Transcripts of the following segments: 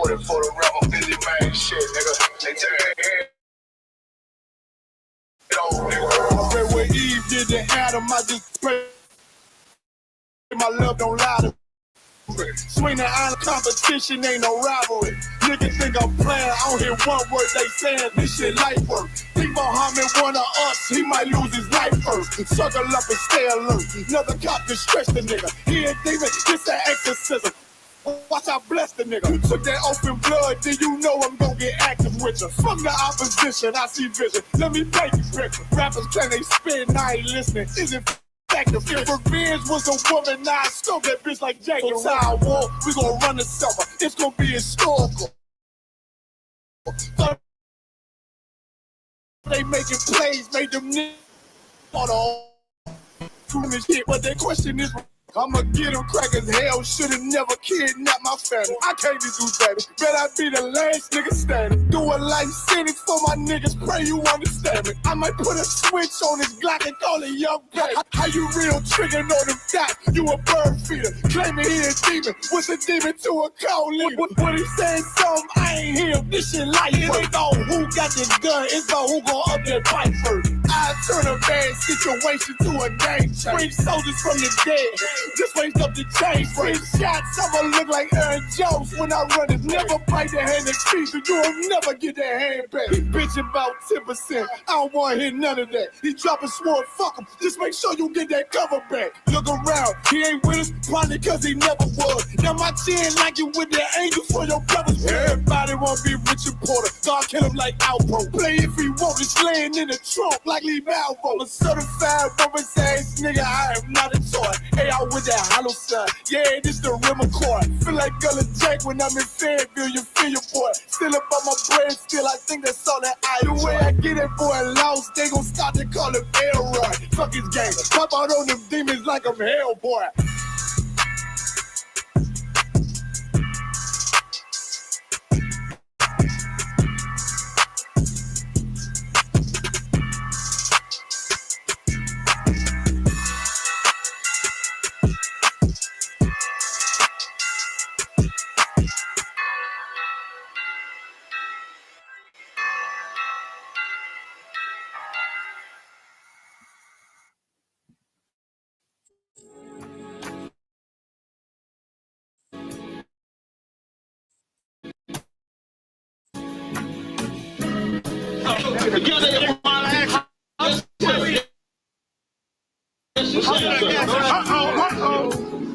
40 for the rebel, 50 man shit, nigga. They tear their head. Okay, when Eve did to Adam, I just pray my love don't lie to me. Swing the island competition, ain't no rivalry. Niggas think I'm playing, I don't hear one word they saying, this shit light work. Think Muhammad one of us, he might lose his life first. Circle up and stay alert. Another cop can stretch the nigga. He ain't demon, this an exorcism. Watch I bless the nigga. You took that open blood, then you know I'm gon' get active with you. From the opposition, I see vision. Let me paint the picture. Rappers can they spin, I ain't listening. Is it effective? If revenge was a woman, now I stole that bitch like Jacob. So I war, we gon' run the summer. It's gon' be historical. They making plays, made them niggas on the shit, but their question is, I'ma get them crackers, hell, should've never kidnapped my family. I can't be do baby, bet I be the last nigga standing. Do a life sentence for my niggas, pray you understand me. I might put a switch on this Glock and call it young baby. How you real triggering on them dots? You a bird feeder, claiming he a demon. What's a demon to a cold leader? What he saying something, I ain't hear this shit light. It ain't on who got this gun, it's on who gon' up that fight first. I turn a bad situation to a game change. Bring soldiers from the dead. Just raised up the chain. Free shots, I'ma look like Aaron Jones when I run it. Never bite the hand that feeds you. You'll never get that hand back. He bitching about 10%. I don't wanna hear none of that. He dropping sword, fuck him. Just make sure you get that cover back. Look around, he ain't with us, probably cause he never was. Now my chin like you with the angels for your brothers. Everybody wanna be Richard Porter. God kill him like Alpo. Play if he want, it's laying in the trunk like Lee Malvo. A certified rubber's ass nigga, I am not a toy. Hey, I with that hollow sign. Yeah, this the rim accord. Feel like Gullah Jack when I'm in Fayetteville, you feel your boy. Still up on my bread, still I think that's all that I. The way I get it, boy, lost, they gon' start to call him Elroy. Fuck his game, pop out on them demons like I'm Hellboy.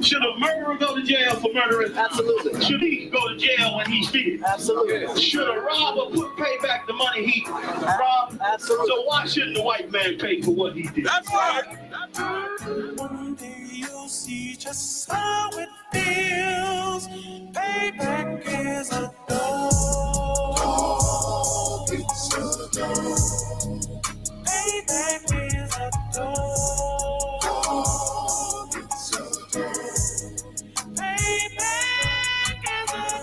Should a murderer go to jail for murdering? Absolutely. Should he go to jail when he steals? Absolutely. Should a robber pay back the money he robbed? Absolutely. So why shouldn't the white man pay for what he did? That's right. One day you'll see just how it feels. Payback is a dog. It's a dog. Payback is a dog. It's a dog. Payback is a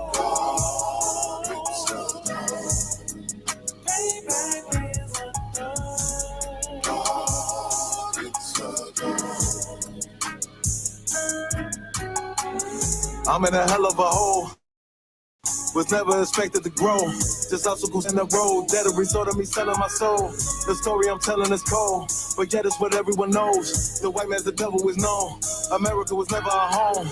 dog. It's a dog. Payback is a dog. It's a dog. I'm in a hell of a hole. Was never expected to grow. Just obstacles in the road. That a result of me selling my soul. The story I'm telling is cold, but yet it's what everyone knows. The white man's the devil is known. America was never our home.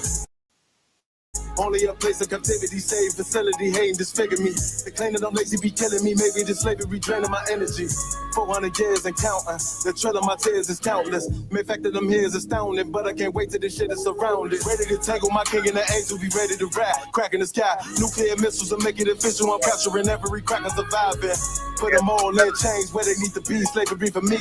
Only a place of captivity, safe facility, hating, disfigure me. They claim that I'm lazy, be killing me. Maybe the slavery draining my energy. 400 years and counting. The trail of my tears is countless. Main fact that I'm here is astounding, but I can't wait till this shit is surrounded. Ready to tangle my king and the angel, be ready to rap. Cracking the sky, nuclear missiles and make it official. I'm capturing every crack and surviving. Put them all in chains where they need to be. Slavery for me.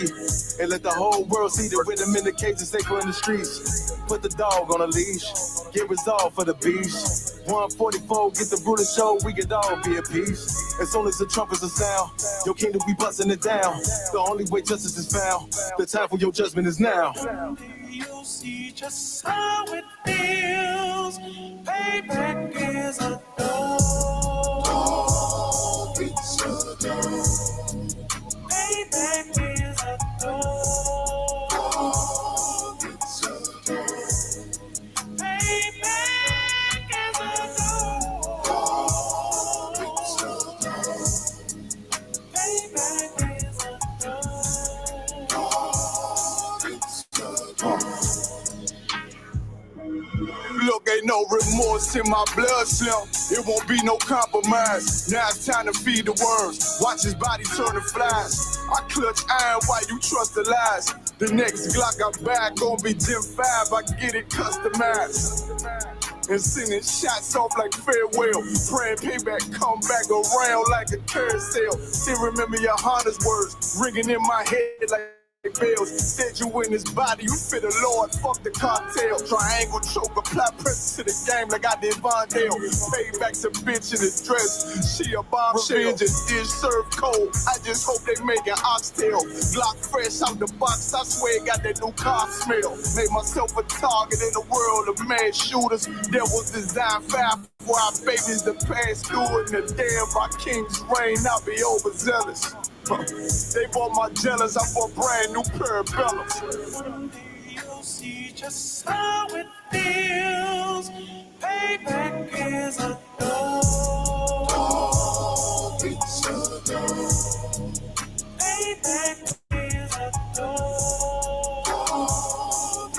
And let the whole world see that with them in the cages, safer in the streets. Put the dog on a leash. Get resolved for the beast. 144, get the brutal show, we could all be at peace. As soon as the trumpets are sound, your kingdom be busting it down. The only way justice is found, the time for your judgment is now. You'll see just how it feels. Payback is a dog. It's a dog. Payback is a dog. It's a dog. Payback is a dog. No remorse in my blood slim. It won't be no compromise. Now it's time to feed the worms. Watch his body turn to flies. I clutch iron while you trust the lies. The next Glock I'm back gon' be Gen 5. I get it customized. And sending shots off like farewell. Praying payback come back around like a carousel. Still remember your Honda's words ringing in my head like bells. Said you in his body, you fit the Lord, fuck the cartel. Triangle choke, apply pressure to the game like I did Vondale. Payback's a bitch in a dress, she a bombshell. Revenge is served cold, I just hope they make an oxtail. Glock fresh out the box, I swear it got that new car smell. Made myself a target in the world of mad shooters. Devils design fire for our babies to pass through. In the damn my king's reign, I'll be overzealous. They bought my jealous, I bought brand new pair of bellows. One day you'll see just how it feels. Payback is a dog. It's a dog. Payback is a dog.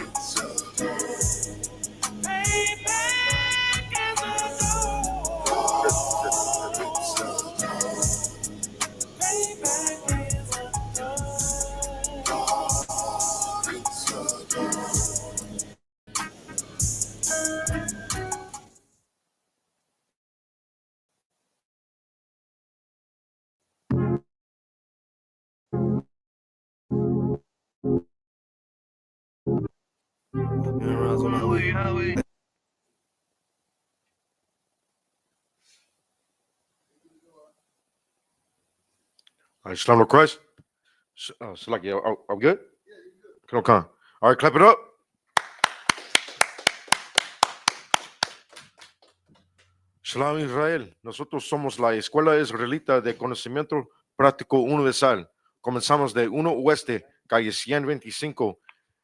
It's a dog. Payback is a dog. It's a dog. Payback is a dog. It's a dog. All right, Shalom Christ. Salaki, are we good? Okay. All right, clap it up. Shalom Israel. Nosotros somos la Escuela Israelita de Conocimiento Práctico Universal. Comenzamos de 1 Oeste, calle 125,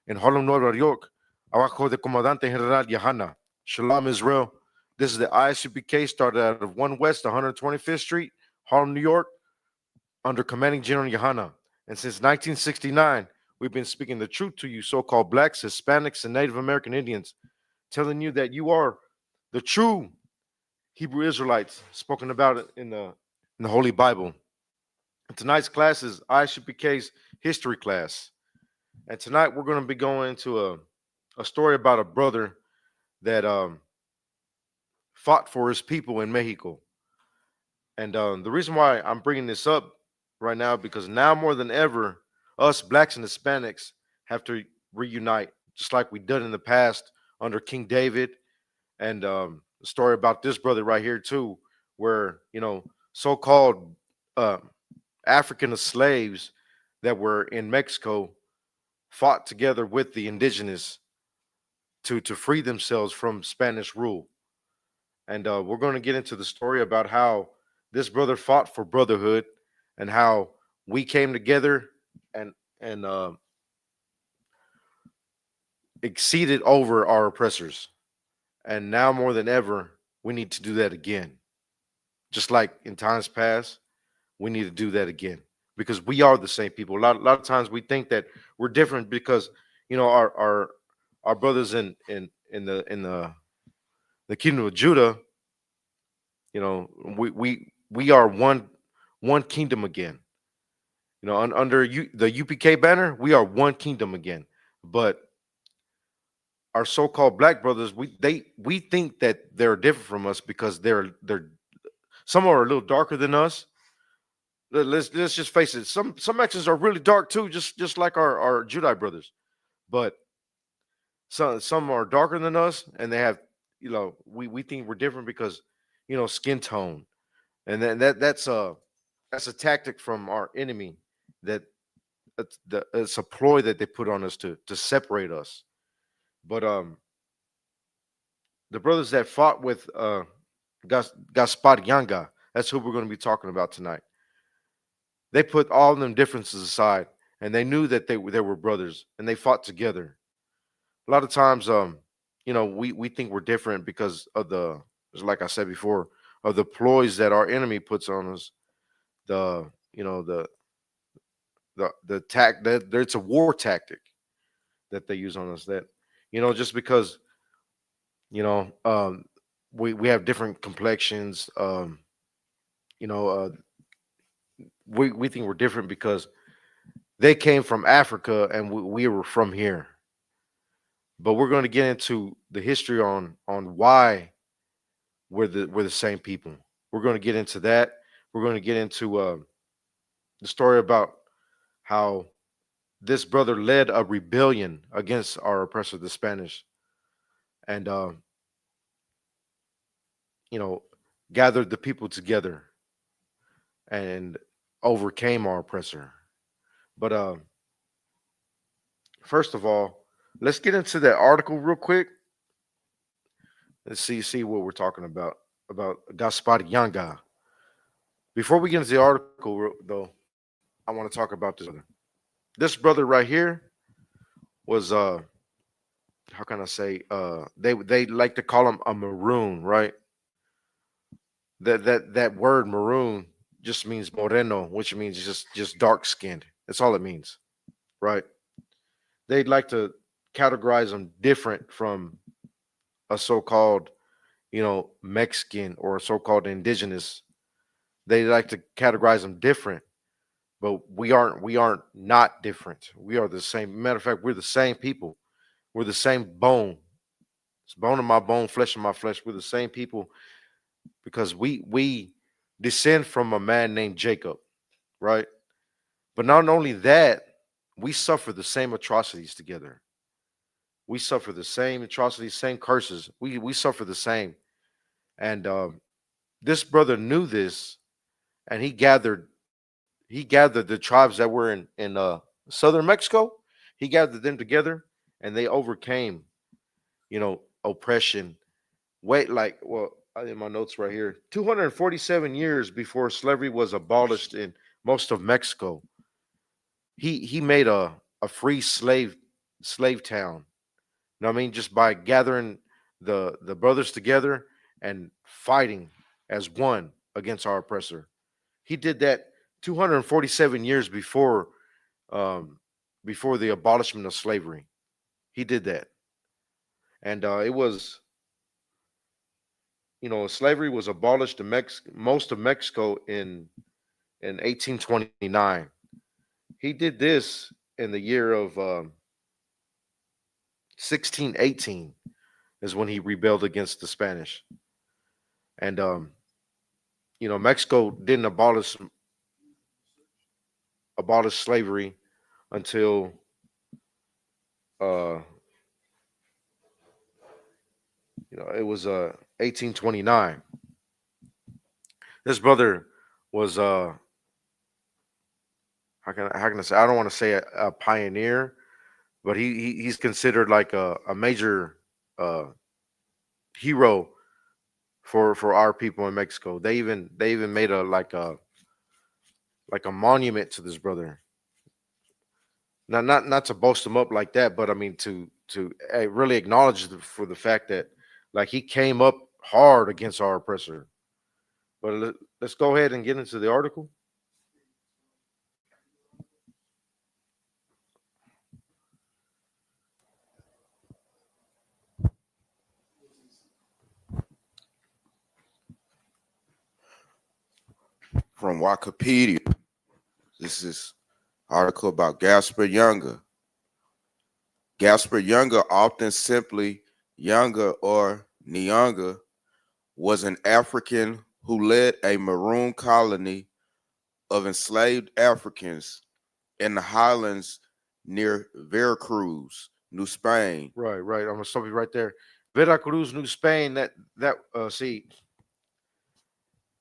en Harlem, Nueva York, abajo de Comandante General Yahana. Shalom Israel. This is the Isupk, started out of 1 West, 125th Street, Harlem, New York, under Commanding General Yahana. And since 1969, we've been speaking the truth to you, so-called blacks, Hispanics, and Native American Indians, telling you that you are the true Hebrew Israelites spoken about in the Holy Bible. And tonight's class is Isupk's history class. And tonight we're going to be going into a story about a brother that fought for his people in Mexico. And the reason why I'm bringing this up right now, because now more than ever, us blacks and Hispanics have to reunite, just like we did in the past under King David. And the story about this brother right here too, where, you know, so-called African slaves that were in Mexico fought together with the indigenous to free themselves from Spanish rule. And we're going to get into the story about how this brother fought for brotherhood and how we came together and exceeded over our oppressors. And now more than ever, we need to do that again. Just like in times past, we need to do that again because we are the same people. A lot of times we think that we're different because, you know, our brothers in the kingdom of Judah, you know, we are one kingdom again. You know, under the UPK banner, we are one kingdom again. But our so-called black brothers, we think that they're different from us because they're some are a little darker than us. Let's just face it. Some Mexicans are really dark too, just like our Judite brothers. But some are darker than us, and they have, you know, we think we're different because, you know, skin tone, and then that's a tactic from our enemy that it's a ploy that they put on us to separate us. But the brothers that fought with Gaspar Yagan, that's who we're going to be talking about tonight. They put all them differences aside, and they knew that they were brothers, and they fought together. A lot of times, you know, we think we're different because of like I said before, of the ploys that our enemy puts on us. The that it's a war tactic that they use on us. That, you know, just because You know, we have different complexions. You know, we think we're different because they came from Africa and we were from here. But we're going to get into the history on why we're the same people. We're going to get into that. We're going to get into the story about how this brother led a rebellion against our oppressor, the Spanish, and you know, gathered the people together and overcame our oppressor. But first of all, let's get into that article real quick. Let's see what we're talking about Gaspar Yagan. Before we get into the article, though, I want to talk about this brother. This brother right here was how can I say they like to call him a maroon, right? That word maroon just means moreno, which means just dark skinned. That's all it means, right? They'd like to categorize them different from a so-called, Mexican or so-called indigenous. They like to categorize them different, but we aren't not different. We are the same. Matter of fact, we're the same people. We're the same bone. It's bone of my bone, flesh of my flesh. We're the same people because we descend from a man named Jacob, right? But not only that, we suffer the same atrocities together. We suffer the same atrocities, same curses. We suffer the same. And this brother knew this, and he gathered the tribes that were in southern Mexico. He gathered them together, and they overcame, oppression. Wait, like, well, I have my notes right here. 247 years before slavery was abolished in most of Mexico, he made a free slave town. You know what I mean? Just by gathering the brothers together and fighting as one against our oppressor. He did that 247 years before the abolishment of slavery. He did that, and it was, slavery was abolished in most of Mexico in 1829. He did this in the year of 1618 is when he rebelled against the Spanish, and Mexico didn't abolish slavery until uh, it was 1829. This brother was how can I say, I don't want to say a pioneer, but he's considered like a major uh, hero for our people in Mexico. They even made a like a monument to this brother. Not to boast him up like that, but I mean to really acknowledge for the fact that like he came up hard against our oppressor. But let's go ahead and get into the article. From Wikipedia. This is article about Gaspar Younger. Gaspar Younger, often simply Younger or Nyanga, was an African who led a maroon colony of enslaved Africans in the highlands near Veracruz, New Spain. Right. I'm gonna stop you right there. Veracruz, New Spain. See,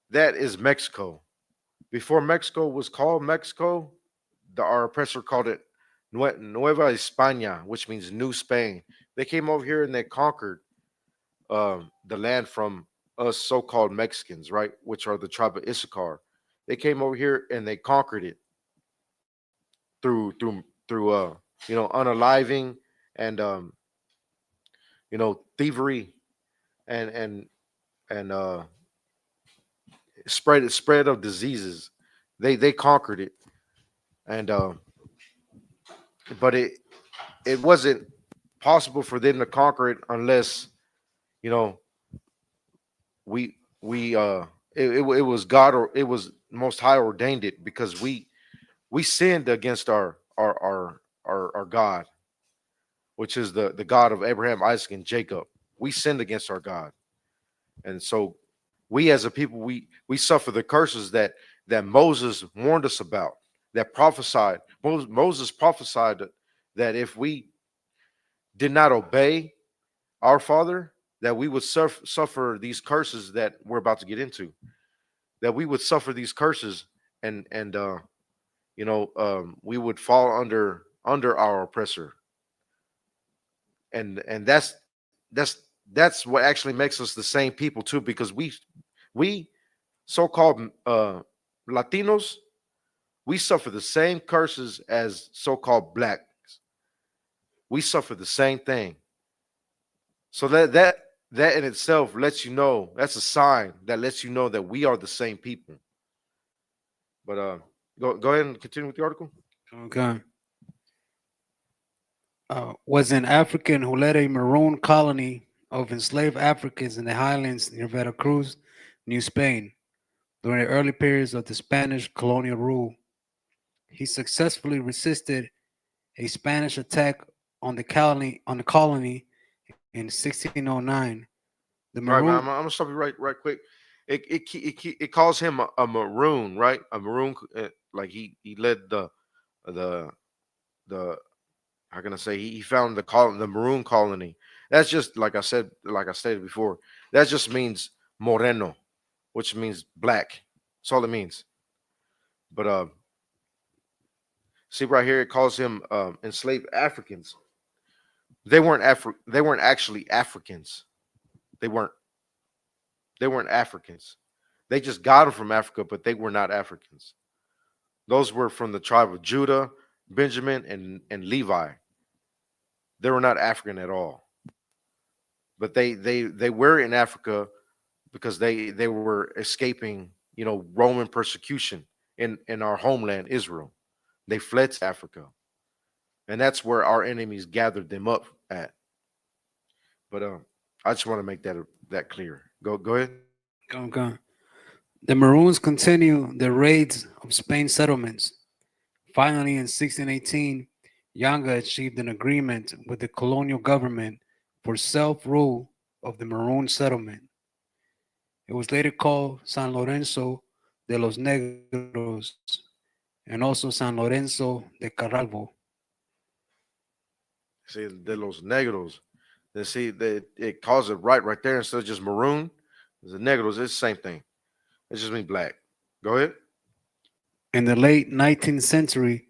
that is Mexico. Before Mexico was called Mexico, our oppressor called it Nueva España, which means New Spain. They came over here and they conquered the land from us so-called Mexicans, right, which are the tribe of Isupk. They came over here and they conquered it through unaliving and thievery and spread of diseases. They conquered it, and but it wasn't possible for them to conquer it unless you know, we it was God, or it was Most High ordained it, because we sinned against our God, which is the God of Abraham, Isaac, and Jacob. We sinned against our God, and so we as a people, we suffer the curses that Moses warned us about, that prophesied. Moses prophesied that if we did not obey our Father, that we would suffer these curses that we're about to get into. That we would suffer these curses, and we would fall under our oppressor, and that's what actually makes us the same people too, because we so-called Latinos, we suffer the same curses as so-called blacks. We suffer the same thing. So that in itself lets you know, that's a sign that lets you know that we are the same people. But go ahead and continue with the article. Okay. Was an African who led a maroon colony of enslaved Africans in the highlands near Veracruz, New Spain, during the early periods of the Spanish colonial rule. He successfully resisted a Spanish attack on the colony in 1609. The All right, man. maroon I'm gonna stop you right quick. It calls him a maroon, right? A maroon, like he led the the how can I say, he found the maroon colony. That's just like I stated before. That just means moreno, which means black. That's all it means. But see right here, it calls him enslaved Africans. They weren't actually Africans. They weren't. They weren't Africans. They just got them from Africa, but they were not Africans. Those were from the tribe of Judah, Benjamin, and Levi. They were not African at all. But they were in Africa because they were escaping, Roman persecution in our homeland, Israel. They fled to Africa. And that's where our enemies gathered them up at. But I just want to make that clear. Go ahead. Okay. The Maroons continue the raids of Spain's settlements. Finally, in 1618, Yanga achieved an agreement with the colonial government for self-rule of the Maroon settlement. It was later called San Lorenzo de los Negros and also San Lorenzo de Carralvo. See, de los negros. Then see that it calls it right there, instead of just maroon. The negros, it's the same thing. It just means black. Go ahead. In the late 19th century,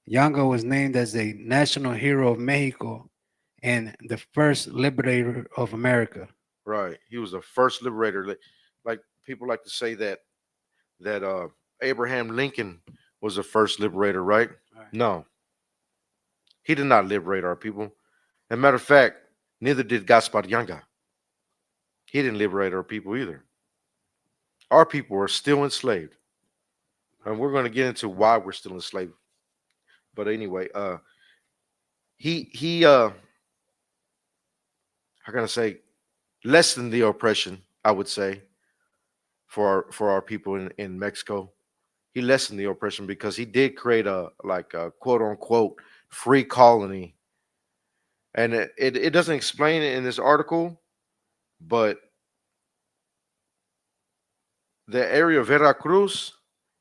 Yanga was named as a national hero of Mexico and the first liberator of America. Right. He was the first liberator. Like people like to say that Abraham Lincoln was the first liberator, right? Right. No, he did not liberate our people. As a matter of fact, neither did Gaspar Yagan. He didn't liberate our people either. Our people are still enslaved. And we're going to get into why we're still enslaved. But anyway, he how can I say, lessened the oppression, I would say, for our people in Mexico. He lessened the oppression because he did create a quote unquote free colony. And it doesn't explain it in this article, but the area of Veracruz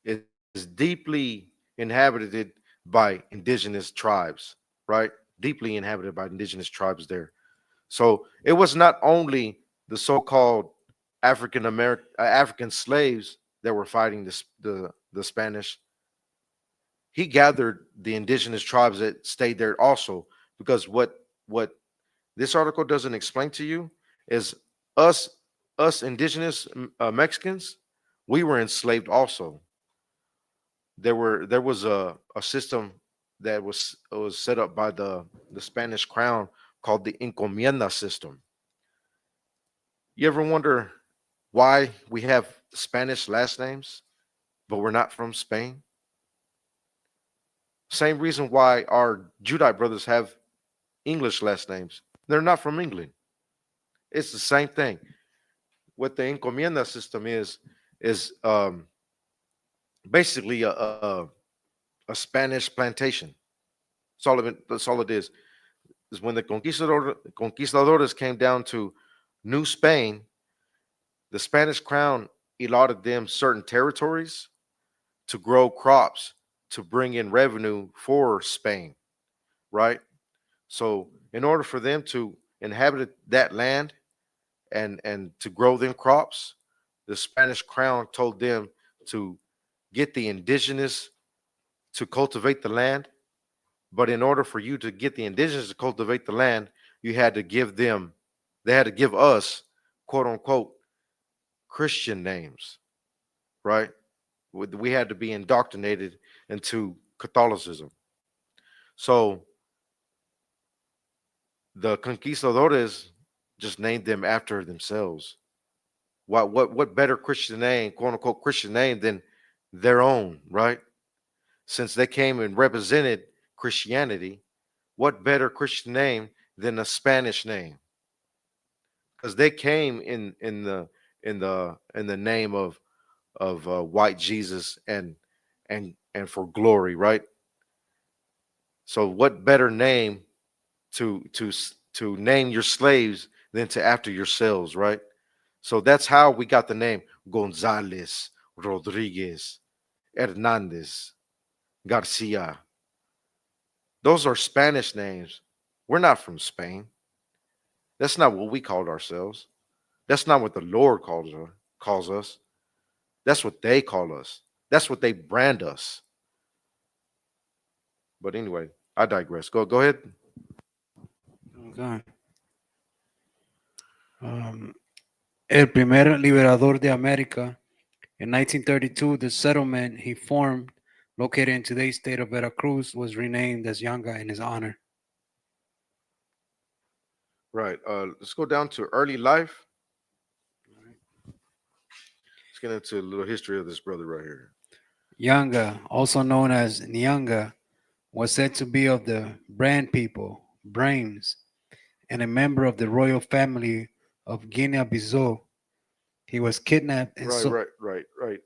is deeply inhabited by indigenous tribes, right? Deeply inhabited by indigenous tribes there. So it was not only the so-called African slaves that were fighting the Spanish. He gathered the indigenous tribes that stayed there also, because what this article doesn't explain to you is us indigenous Mexicans, we were enslaved also. There was a system that was set up by the Spanish crown called the encomienda system. You ever wonder why we have Spanish last names, but we're not from Spain? Same reason why our Judite brothers have English last names. They're not from England. It's the same thing. What the encomienda system is basically a Spanish plantation. That's all it is when the conquistadores came down to New Spain, the Spanish crown allotted them certain territories to grow crops to bring in revenue for Spain, right? So, in order for them to inhabit that land and to grow them crops, the Spanish crown told them to get the indigenous to cultivate the land. But in order for you to get the indigenous to cultivate the land, you had to give them, they had to give us, quote unquote, Christian names, right? We had to be indoctrinated into Catholicism. So the conquistadores just named them after themselves. What better Christian name, quote unquote Christian name, than their own, right? Since they came and represented Christianity, what better Christian name than a Spanish name? Because they came in the name of white Jesus and for glory, right? So what better name to name your slaves than to after yourselves, right? So that's how we got the name Gonzalez, Rodriguez, Hernandez, Garcia. Those are Spanish names. We're not from Spain. That's not what we called ourselves. That's not what the Lord calls us. That's what they call us. That's what they brand us. But anyway, I digress. Go ahead. Okay. El primer liberador de América. In 1932, the settlement he formed, located in today's state of Veracruz, was renamed as Yanga in his honor. Right. Let's go down to early life. Let's get into a little history of this brother right here. Yanga, also known as Nyanga, was said to be of the Brand people, Brains, and a member of the royal family of Guinea-Bissau. He was kidnapped and Right.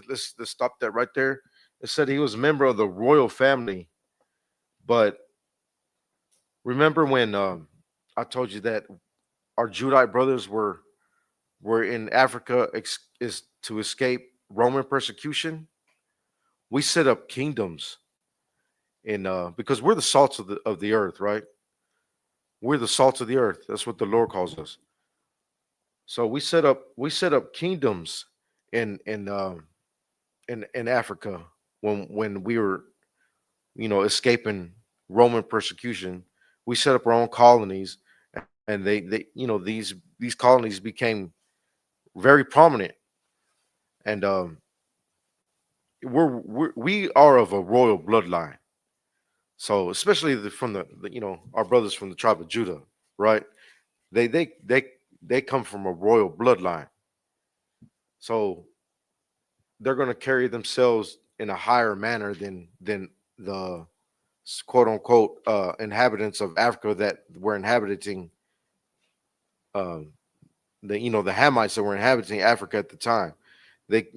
Let's stop that right there. It said he was a member of the royal family, but remember when I told you that our Judite brothers were in Africa is to escape Roman persecution? We set up kingdoms in because we're the salts of the earth, right? We're the salt of the earth. That's what the Lord calls us. So we set up kingdoms in in Africa when we were escaping Roman persecution. We set up our own colonies, and these colonies became very prominent, and we are of a royal bloodline. So especially from our brothers from the tribe of Judah, right? They they they they come from a royal bloodline. So they're going to carry themselves in a higher manner than the quote unquote inhabitants of Africa that were inhabiting um, the Hamites that were inhabiting Africa at the time. They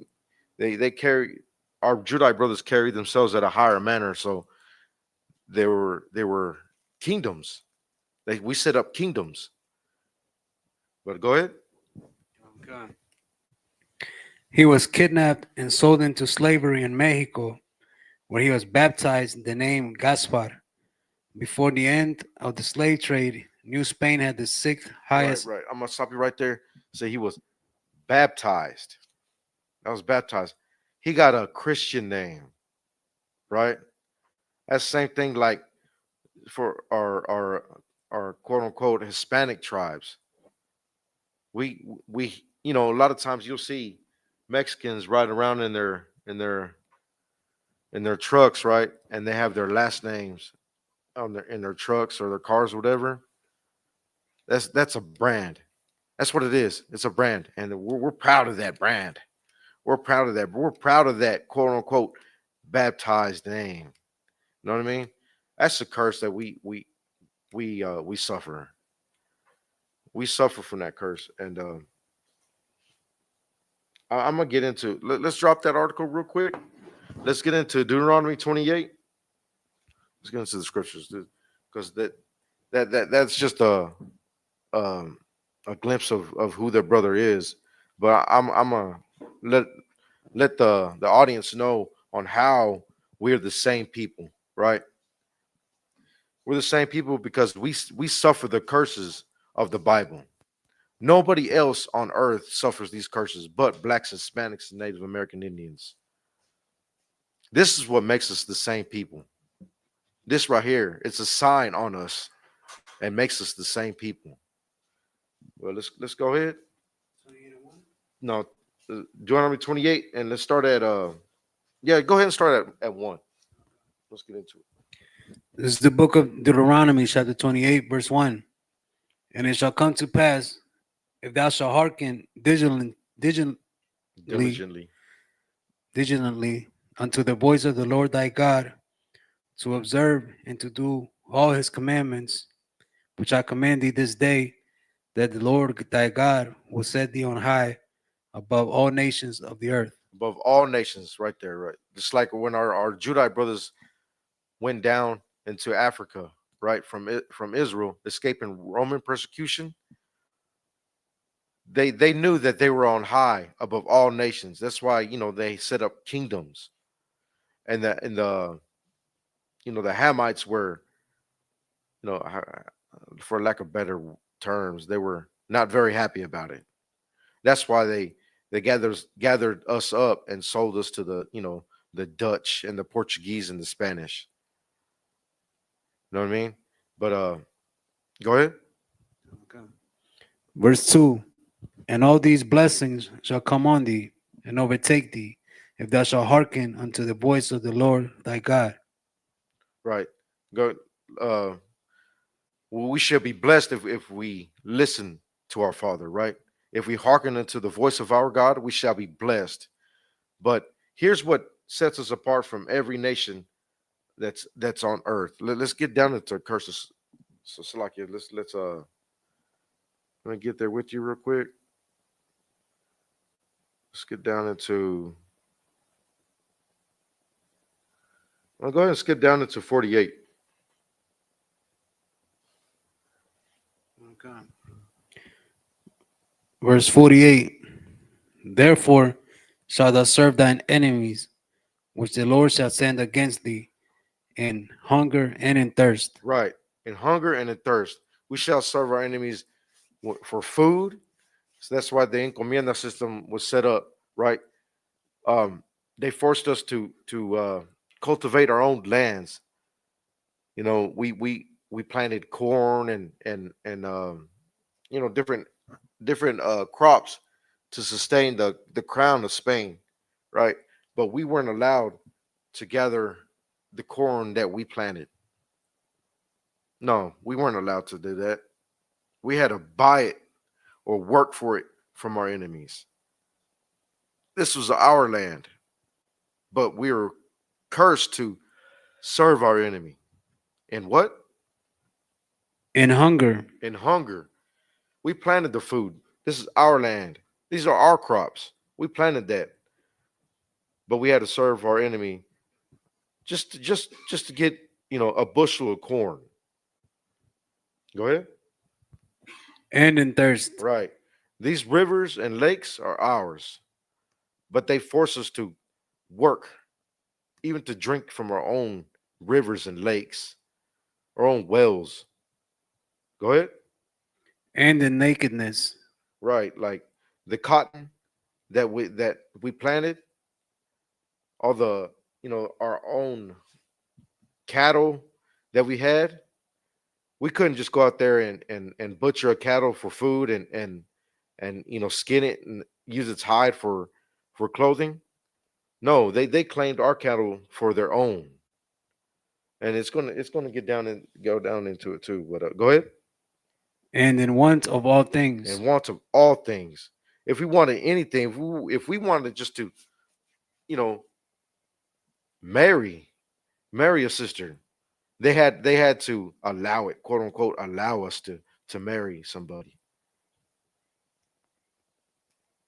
they carry our Judite brothers carry themselves at a higher manner. So they were kingdoms. We set up kingdoms. But go ahead. Okay. He was kidnapped and sold into slavery in Mexico, where he was baptized in the name Gaspar. Before the end of the slave trade, New Spain had the sixth highest. Right. I'm gonna stop you right there. Say he was baptized. That was baptized. He got a Christian name, right? That's the same thing like for our quote unquote Hispanic tribes. We a lot of times you'll see Mexicans riding around in their trucks, right? And they have their last names on their trucks or their cars or whatever. That's a brand. That's what it is. It's a brand, and we're proud of that brand. We're proud of that. We're proud of that quote unquote baptized name. You know what I mean? That's the curse that we suffer. we suffer from that curse. And I'm gonna get into. Let's drop that article real quick. Let's get into Deuteronomy 28. Let's get into the scriptures, because that's just um, a glimpse of who their brother is. But I'm gonna let the audience know on how we're the same people, right? We're the same people because we suffer the curses of the Bible. Nobody else on earth suffers these curses but blacks, Hispanics, and Native American Indians. This is what makes us the same people. This right here, it's a sign on us and makes us the same people. Well, let's go ahead. No, Deuteronomy 28, and let's start at yeah, go ahead and start at 1. Let's get into it. This is the book of Deuteronomy, chapter 28, verse 1. And it shall come to pass, if thou shalt hearken Diligently. diligently unto the voice of the Lord thy God, to observe and to do all his commandments, which I command thee this day, that the Lord thy God will set thee on high above all nations of the earth. Above all nations, right there, right? Just like when our Judite brothers went down into Africa, right, from Israel, escaping Roman persecution. They knew that they were on high above all nations. That's why they set up kingdoms, and the the Hamites were, for lack of better terms, they were not very happy about it. That's why they gathered us up and sold us to the Dutch and the Portuguese and the Spanish. You know what I mean? But go ahead. Verse 2. And all these blessings shall come on thee and overtake thee, if thou shalt hearken unto the voice of the Lord thy God. Right. Go. Well, we shall be blessed if we listen to our Father, right? If we hearken unto the voice of our God, we shall be blessed. But here's what sets us apart from every nation that's on earth. Let's get down into curses. So Salakia, let's let me get there with you real quick. Let's get down into. I'll go ahead and skip down into 48. Okay. Verse 48. Therefore shalt thou serve thine enemies, which the Lord shall send against thee, in hunger and in thirst. Right. In hunger and in thirst. We shall serve our enemies for food. So that's why the encomienda system was set up, right? They forced us to cultivate our own lands. We planted corn and different crops to sustain the crown of Spain, right? But we weren't allowed to gather the corn that we planted. No, we weren't allowed to do that. We had to buy it or work for it from our enemies. This was our land, but we were cursed to serve our enemy. In what? In hunger. In hunger. We planted the food. This is our land. These are our crops. We planted that. But we had to serve our enemy just to get, a bushel of corn. Go ahead. And in thirst. Right. These rivers and lakes are ours, but they force us to work, even to drink from our own rivers and lakes, our own wells. Go ahead. And in nakedness. Right. Like the cotton that we planted, all the, our own cattle that we had. We couldn't just go out there and butcher a cattle for food and skin it and use its hide for clothing. No, they claimed our cattle for their own, and it's gonna go down into it too. But go ahead. And in want of all things. And want of all things. If we wanted anything, if we wanted just to, marry a sister, they had to allow it, quote unquote, allow us to marry somebody.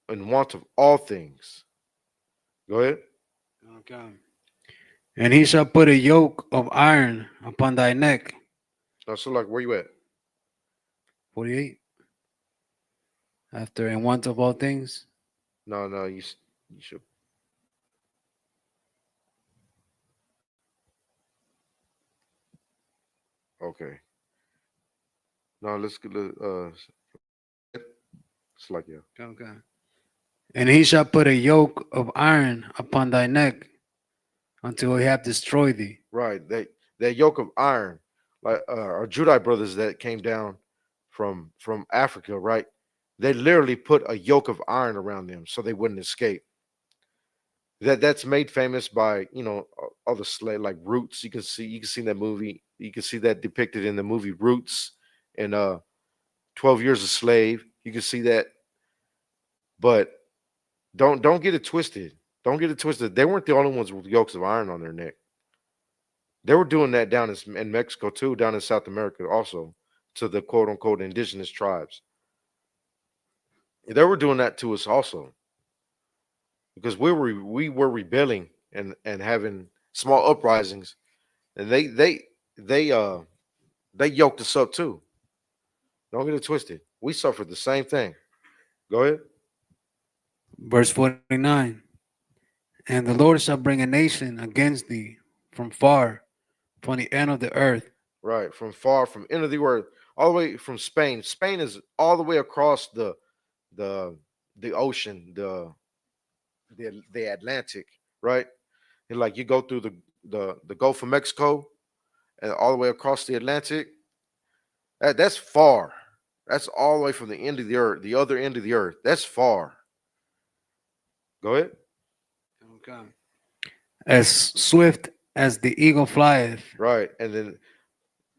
in want of all things. Go ahead. Okay. And he shall put a yoke of iron upon thy neck. Now, so like, where you at? 48. After in want of all things. No, no, you should. Okay. No, let's get it's like yeah. Okay. And he shall put a yoke of iron upon thy neck until he have destroyed thee. Right. That yoke of iron, like our Judite brothers that came down from Africa, right? They literally put a yoke of iron around them so they wouldn't escape. That's made famous by all the slave like Roots. You can see that movie. You can see that depicted in the movie Roots and 12 Years a Slave. You can see that, but don't get it twisted. Don't get it twisted. They weren't the only ones with yokes of iron on their neck. They were doing that down in Mexico too, down in South America also, to the quote unquote indigenous tribes. They were doing that to us also because we were rebelling and having small uprisings, and they yoked us up too. Don't get it twisted. We suffered the same thing. Go ahead. Verse 49. And the Lord shall bring a nation against thee from far, from the end of the earth. Right, from far, from end of the earth, all the way from Spain. Spain is all the way across the the ocean, the Atlantic, right? And like you go through the Gulf of Mexico and all the way across the Atlantic. That's far. That's all the way from the end of the earth, the other end of the earth. That's far. Go ahead. Okay. As swift as the eagle flieth. Right, and then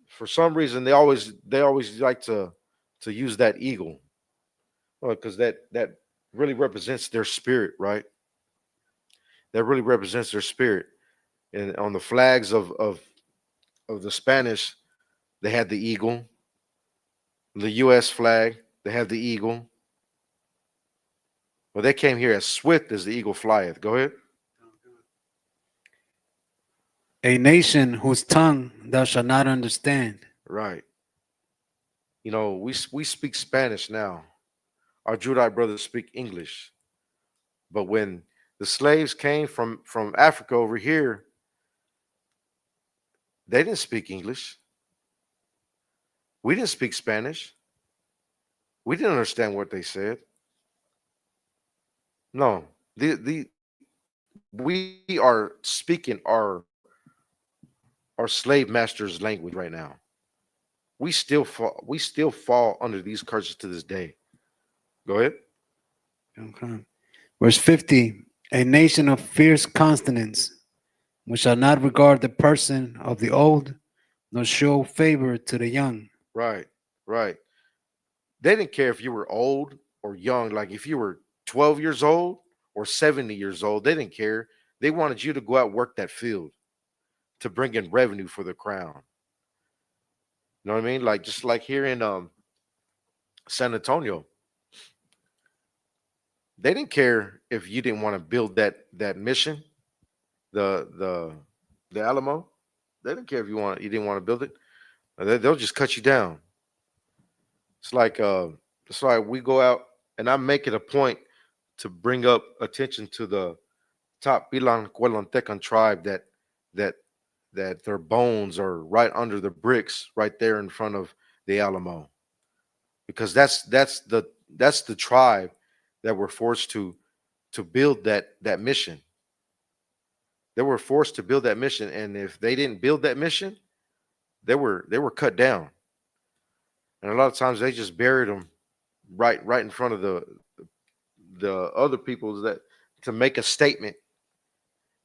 for some reason they always like to use that eagle, because that really represents their spirit, right? That really represents their spirit. And on the flags of the Spanish, they had the eagle. The U.S. flag, they have the eagle. Well, they came here as swift as the eagle flieth. Go ahead. A nation whose tongue thou shalt not understand. Right. We speak Spanish now. Our Judite brothers speak English. But when the slaves came from Africa over here, they didn't speak English. We didn't speak Spanish. We didn't understand what they said. No, we are speaking our slave master's language right now. We still fall under these curses to this day. Go ahead. Okay. Verse 50. A nation of fierce consonants, which shall not regard the person of the old, nor show favor to the young. Right, right. They didn't care if you were old or young. Like if you were 12 years old or 70 years old, they didn't care. They wanted you to go out and work that field to bring in revenue for the crown. You know what I mean? Like just like here in San Antonio, they didn't care if you didn't want to build that mission, the Alamo. They didn't care if you didn't want to build it. They'll just cut you down. It's like we go out, and I make it a point to bring up attention to the top Pilan Cuelontecan tribe that their bones are right under the bricks right there in front of the Alamo, because that's the tribe that were forced to build that mission. They were forced to build that mission, and if they didn't build that mission, they were cut down. And a lot of times they just buried them right in front of the other people that to make a statement.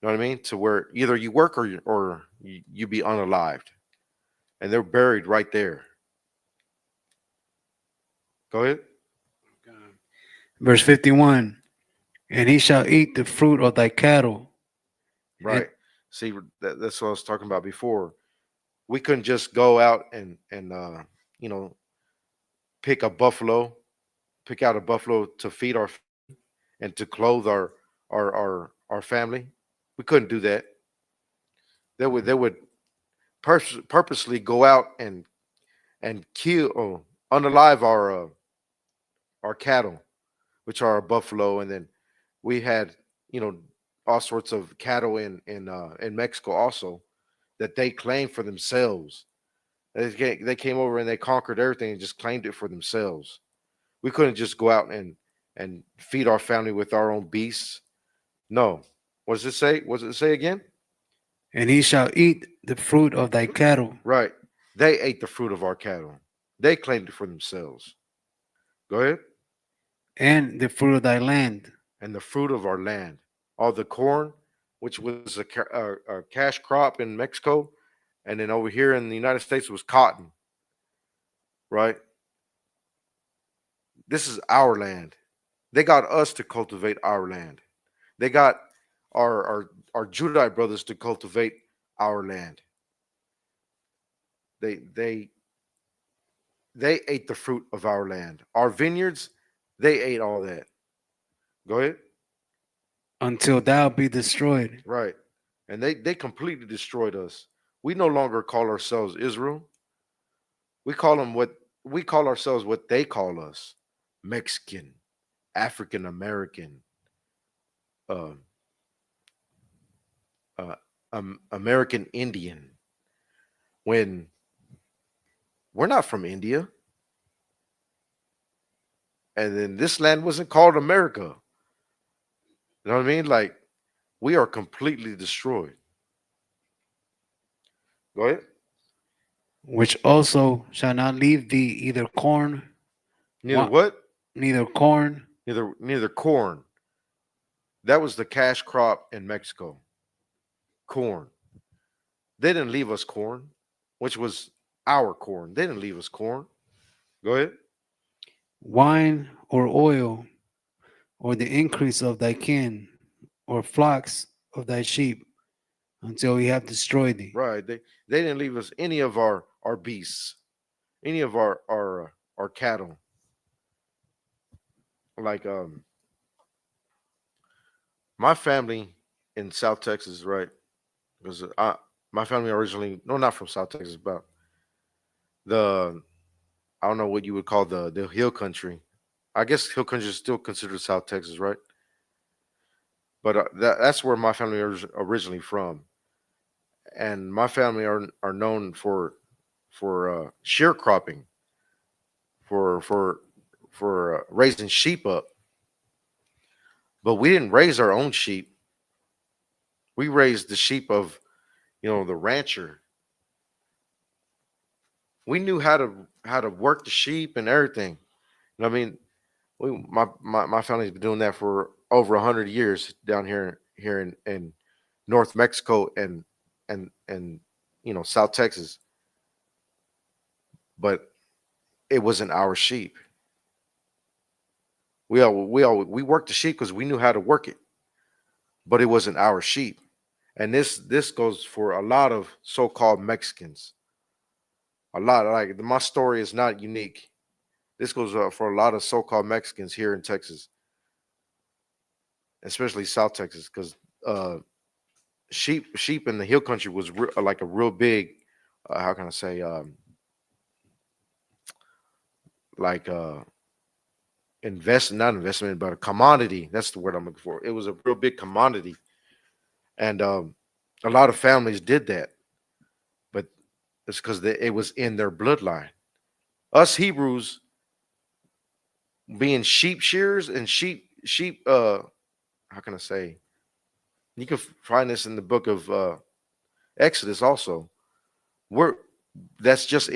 You know what I mean? To where either you work or you be unalived, and they're buried right there. Go ahead. Verse 51. And he shall eat the fruit of thy cattle. Right. See, that's what I was talking about before. We couldn't just go out and pick out a buffalo to feed our. and to clothe our family. We couldn't do that. They would purposely go out and kill or unalive our cattle, which are our buffalo, and then we had you know all sorts of cattle in Mexico also that they claimed for themselves. They came over and they conquered everything and just claimed it for themselves. We couldn't just go out and feed our family with our own beasts. No. What does it say? What does it say again? And he shall eat the fruit of thy cattle, Right. They ate the fruit of our cattle. They claimed it for themselves. Go ahead. and the fruit of thy land, And the fruit of our land, all the corn, which was a cash crop in Mexico, and then over here in the United States was cotton. Right. This is our land. They got us to cultivate our land. They got our Judite brothers to cultivate our land. They they they ate the fruit of our land. Our vineyards, they ate all that. Go ahead. until thou be destroyed. Right. And they completely destroyed us. We no longer call ourselves Israel. We call ourselves what they call us. Mexican, African American, uh, American Indian. When we're not from India. And then this land wasn't called America. You know what I mean? Like, we are completely destroyed. Go ahead. Which also shall not leave thee either corn, Neither what? neither corn, Neither corn. That was the cash crop in Mexico. Corn. They didn't leave us corn, which was our corn. They didn't leave us corn. Go ahead. wine or oil, or the increase of thy kin, or flocks of thy sheep, until he have destroyed thee. Right. They didn't leave us any of our beasts, any of our cattle. Like my family in South Texas, right? Because my family originally, no, not from South Texas, but the I don't know what you would call the hill country. I guess hill country is still considered South Texas, right? But that's where my family is originally from, and my family are known for sharecropping, for raising sheep up. But we didn't raise our own sheep. We raised the sheep of the rancher. We knew how to work the sheep and everything. You know what I mean? My family's been doing that for over 100 years down here in North Mexico and South Texas. But it wasn't our sheep. We worked the sheep because we knew how to work it, but it wasn't our sheep. And this goes for a lot of so-called Mexicans. A lot, like, my story is not unique. This goes for a lot of so-called Mexicans here in Texas, especially South Texas, because sheep in the hill country was like a real big, how can I say, like not investment, but a commodity. That's the word I'm looking for. It was a real big commodity, and a lot of families did that, but it's because it was in their bloodline. Us Hebrews, being sheep shearers and sheep how can I say, you can find this in the book of Exodus also. That's just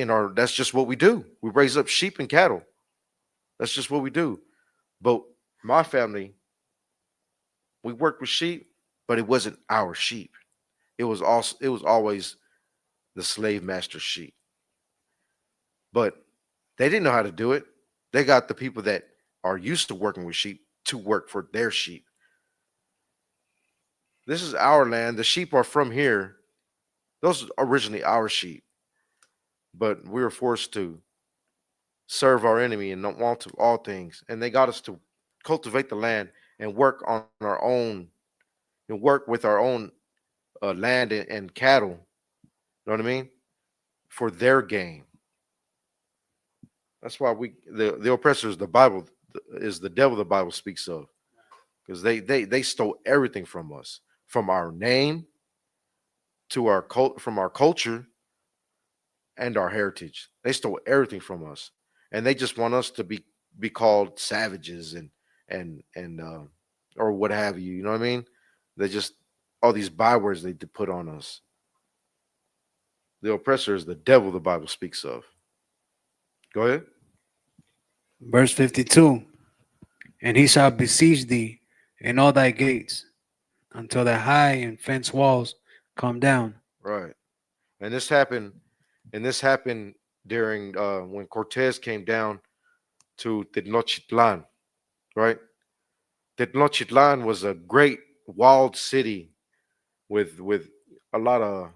what we do. We raise up sheep and cattle. That's just what we do. But my family, we worked with sheep, but it wasn't our sheep. It was always the slave master's sheep. But they didn't know how to do it. They got the people that are used to working with sheep to work for their sheep. This is our land. The sheep are from here. Those are originally our sheep. But we were forced to serve our enemy and not want to all things. And they got us to cultivate the land and work on our own and work with our own land and cattle. You know what I mean? For their gain. That's why the oppressors, the Bible is the devil. The Bible speaks of because they stole everything from us, from our name to our cult, from our culture and our heritage. They stole everything from us, and they just want us to be called savages and or what have you. You know what I mean? They just all these bywords they put on us. The oppressor is the devil. The Bible speaks of. Go ahead. Verse 52. And he shall besiege thee in all thy gates until the high and fenced walls come down. Right. And this happened. And this happened during when Cortez came down to Tenochtitlan. Right. Tenochtitlan was a great walled city with a lot of,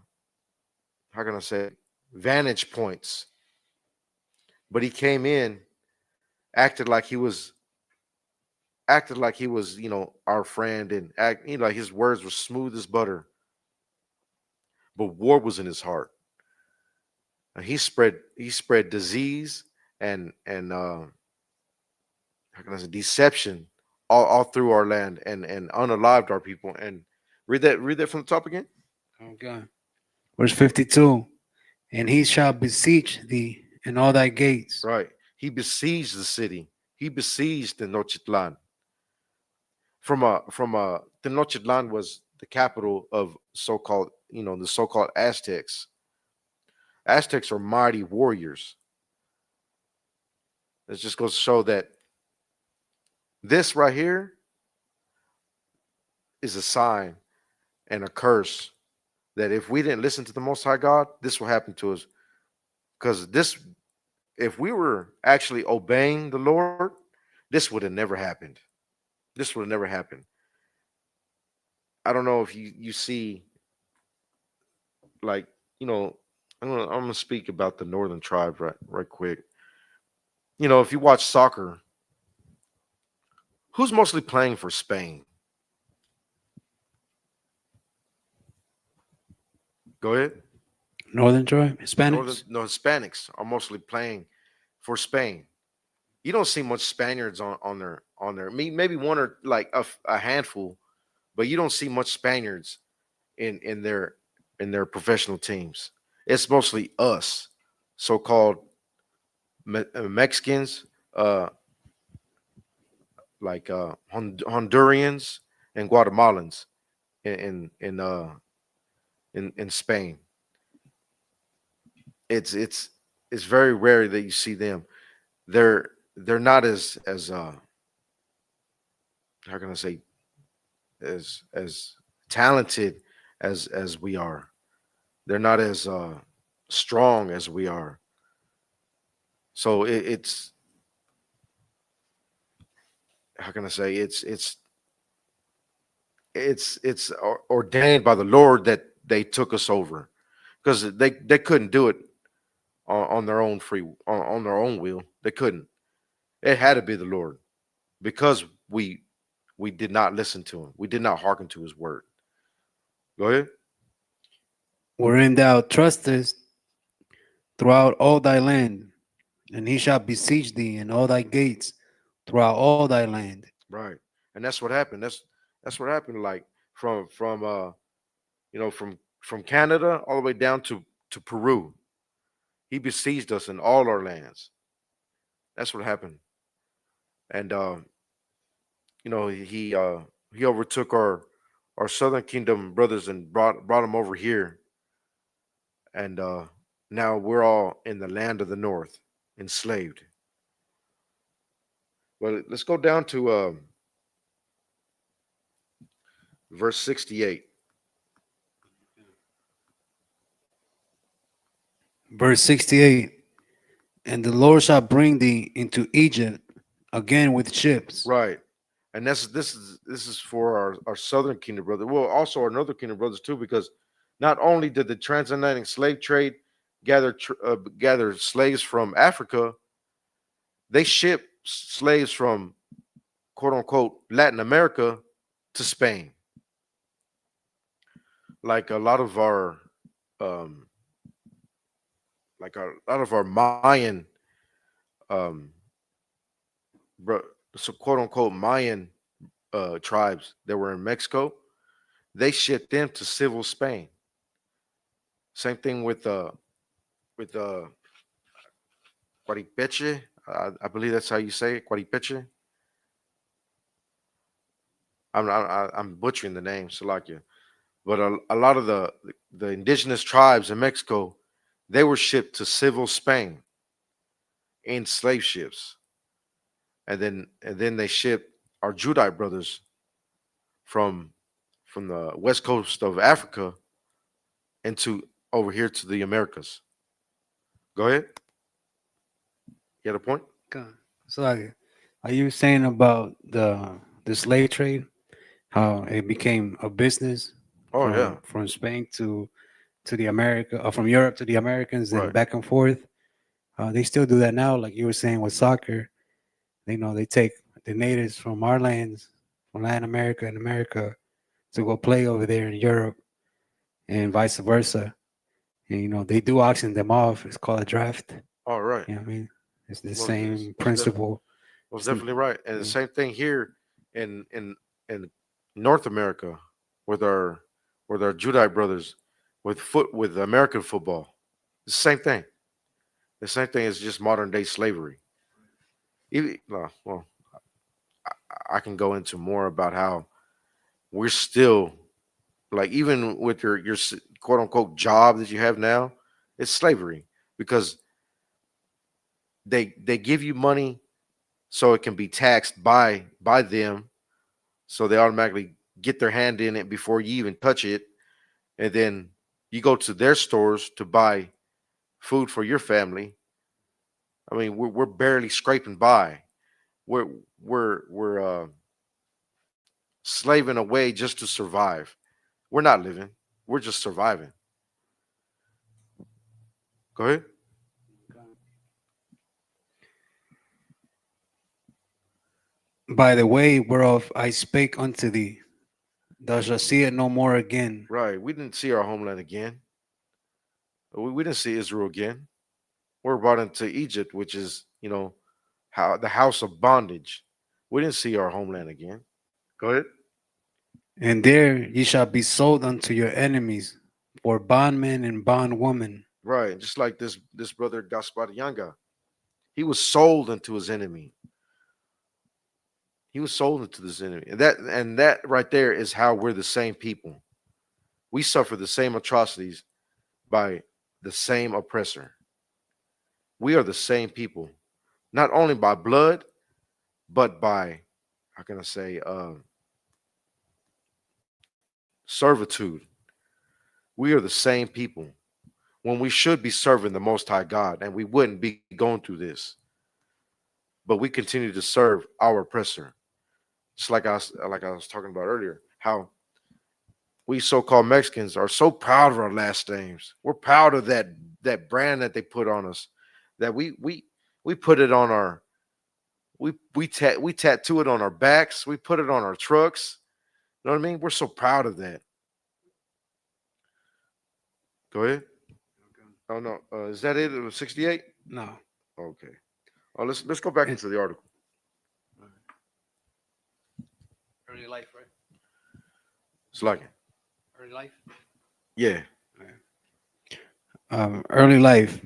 how can I say it, vantage points. But he came in, acted like he was our friend, and like his words were smooth as butter. But war was in his heart. And he spread disease and how can I say, deception all through our land and unalived our people. And read that from the top again. Okay. Verse 52. And he shall besiege thee in all thy gates. Right. He besieged the city. He besieged Tenochtitlan. From Tenochtitlan was the capital of so-called, the so-called Aztecs. Aztecs are mighty warriors. It just goes to show that this right here is a sign and a curse that if we didn't listen to the Most High God, this will happen to us. Because if we were actually obeying the Lord, this would have never happened. This would have never happened. I don't know if you see, like, I'm gonna speak about the northern tribe right quick. If you watch soccer, who's mostly playing for Spain? Go ahead. Northern tribe, Hispanics. Hispanics are mostly playing for Spain. You don't see much Spaniards on their maybe one or like a handful, but you don't see much Spaniards in their professional teams. It's mostly us, so-called Mexicans, like Hondurans and Guatemalans in Spain. It's very rare that you see them. They're not as how can I say, as talented as we are. They're not as strong as we are. So it's how can I say, it's ordained by the Lord that they took us over, because they couldn't do it on their own on their own will. They couldn't. It had to be the Lord, because we did not listen to him. We did not hearken to his word. Go ahead. Wherein thou trustest throughout all thy land, and he shall besiege thee in all thy gates throughout all thy land. Right. And that's what happened. That's what happened. Like from Canada all the way down to Peru. He besieged us in all our lands. That's what happened. And he overtook our southern kingdom brothers and brought them over here. And now we're all in the land of the north, enslaved. Well, let's go down to verse 68. Verse 68. And the Lord shall bring thee into Egypt again with ships. Right. And this is for our southern kingdom brothers. Well, also our northern kingdom brothers too, because not only did the transatlantic slave trade gather slaves from Africa, they shipped slaves from quote unquote Latin America to Spain. Like a lot of our um Mayan um bro, so quote unquote Mayan tribes that were in Mexico, they shipped them to civil Spain. Same thing with Guaripeche. I believe that's how you say it, Guaripeche. I'm butchering the name, Salakia. But a lot of the indigenous tribes in Mexico, they were shipped to civil Spain in slave ships, and then they shipped our Judite brothers from the west coast of Africa into over here to the Americas. Go ahead. You had a point? God. So, like, are you saying about the slave trade? How it became a business Oh yeah, from Spain to the America, or from Europe to the Americans, and right. back and forth. They still do that now, like you were saying with soccer. They take the natives from our lands, from Latin America and America, to go play over there in Europe, and vice versa. And they do auction them off. It's called a draft. All right. You know what I mean? It's the Most, same principle. most It's n- definitely right. And the yeah. same thing here in North America with our Judite brothers with American football. The same thing. The same thing is just modern day slavery. Well, I can go into more about how we're still like even with your quote unquote job that you have now, it's slavery because they give you money so it can be taxed by them, so they automatically get their hand in it before you even touch it, and then you go to their stores to buy food for your family. I mean, we're barely scraping by. We're we're slaving away just to survive. We're not living. We're just surviving. Go ahead. By the way whereof I spake unto thee, thou shalt see it no more again. Right. We didn't see our homeland again. We didn't see Israel again. We're brought into Egypt, which is, how the house of bondage. We didn't see our homeland again. Go ahead. And there ye shall be sold unto your enemies for bondmen and bondwomen. Right. Just like this brother Gaspar Yanga. He was sold into his enemy. He was sold into this enemy. And that right there is how we're the same people. We suffer the same atrocities by the same oppressor. We are the same people, not only by blood, but by, how can I say, servitude. We are the same people when we should be serving the Most High God, and we wouldn't be going through this. But we continue to serve our oppressor. Just like I was talking about earlier, how we so-called Mexicans are so proud of our last names. We're proud of that brand that they put on us, that we put it on our we tattoo it on our backs. We put it on our trucks. You know what I mean? We're so proud of that. Go ahead. Oh no, is that it? It was 68. No. Okay. Oh, let's go back into the article. Early life, right? It's like, Early life. yeah, Early life.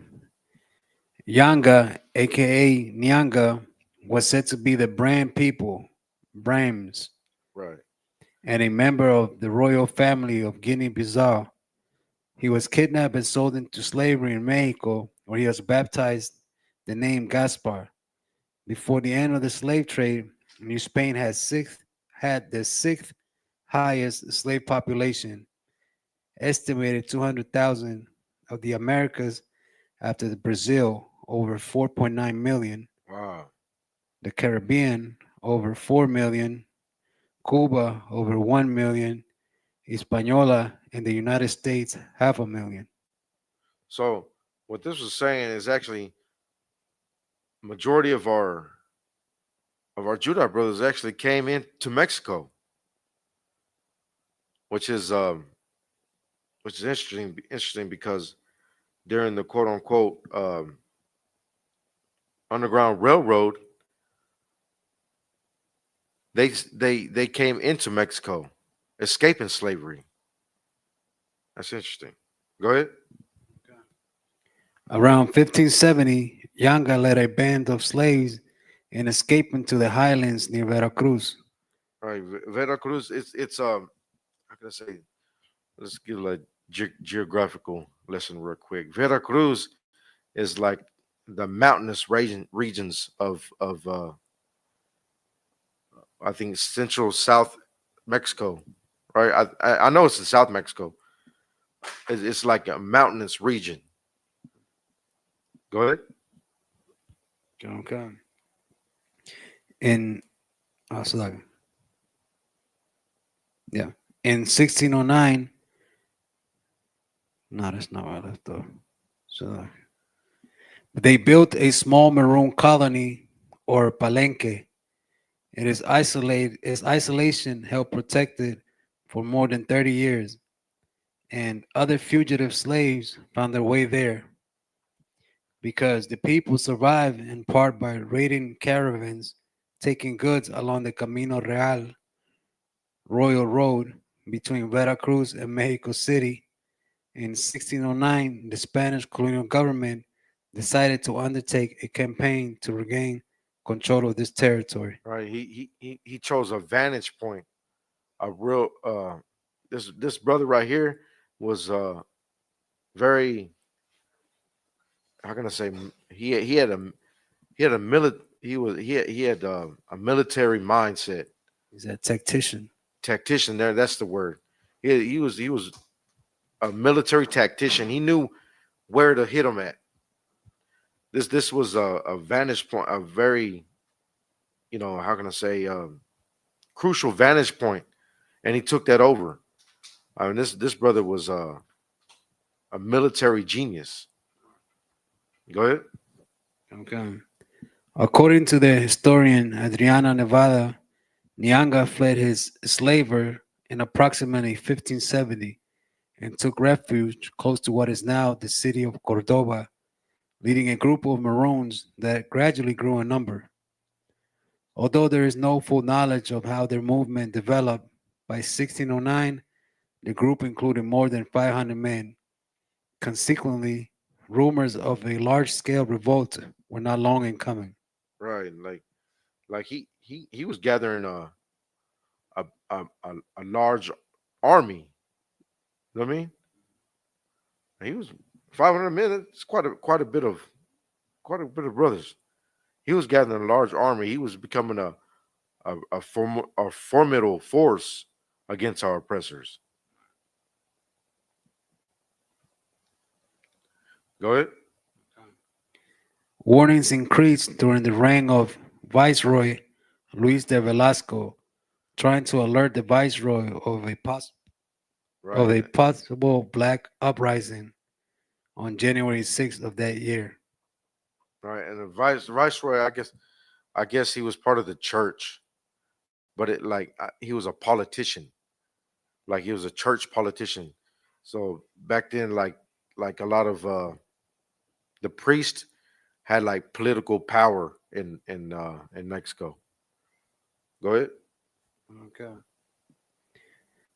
Yanga, aka Nyanga, was said to be the Bram people, Brahms, right. and a member of the royal family of Guinea-Bissau. He was kidnapped and sold into slavery in Mexico, where he was baptized the name Gaspar. Before the end of the slave trade, New Spain had the sixth highest slave population, estimated 200,000 of the Americas after the Brazil, over 4.9 million, Wow. the Caribbean, over 4 million, Cuba, over 1 million, Hispaniola in the United States, 500,000. So what this was saying is actually majority of our of our Judah brothers actually came into Mexico, which is interesting because during the quote unquote Underground Railroad, they came into Mexico, escaping slavery. That's interesting. Go ahead. Around 1570, Yanga led a band of slaves in escaping to the highlands near Veracruz. All right, Veracruz. It's how can I say? Let's give a geographical lesson real quick. Veracruz is like the mountainous regions of I think central South Mexico, right? I know it's in South Mexico. It's like a mountainous region. Go ahead. Okay. In yeah. In 1609, no, that's not where I left off. So they built a small maroon colony or palenque. It is isolated. Its isolation held protected for more than 30 years, and other fugitive slaves found their way there because the people survived in part by raiding caravans, taking goods along the Camino Real Royal Road between Veracruz and Mexico City. In 1609, the Spanish colonial government decided to undertake a campaign to regain control of this territory. Right. He chose a vantage point. A real this brother right here was very, how can I say, he had a a military mindset. He's a tactician. Tactician there, that's the word. He was a military tactician. He knew where to hit him at. This was a vantage point, a very, how can I say, crucial vantage point, and he took that over. I mean, this brother was a military genius. Go ahead. Okay. According to the historian Adriana Nevada, Nyanga fled his slaver in approximately 1570 and took refuge close to what is now the city of Cordoba, leading a group of Maroons that gradually grew in number. Although there is no full knowledge of how their movement developed, by 1609, the group included more than 500 men. Consequently, rumors of a large-scale revolt were not long in coming. Right, like he was gathering a large army. You know what I mean? He was 500 men. It's quite a bit of brothers. He was gathering a large army. He was becoming a formidable force against our oppressors. Go ahead. Warnings increased during the reign of Viceroy Luis de Velasco, trying to alert the Viceroy of Right, a possible black uprising on January 6th of that year. right. And the viceroy, I guess he was part of the church, but he was a politician. Like he was a church politician. So back then, like a lot of the priest had like political power in Mexico. Go ahead. Okay.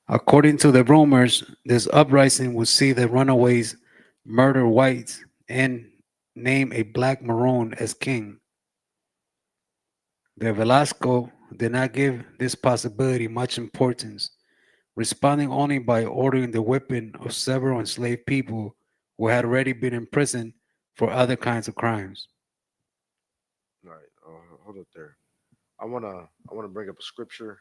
According to the rumors, this uprising would see the runaways murder whites and name a black maroon as king. De Velasco did not give this possibility much importance, responding only by ordering the whipping of several enslaved people who had already been imprisoned for other kinds of crimes. All right. Hold up there. I wanna bring up a scripture.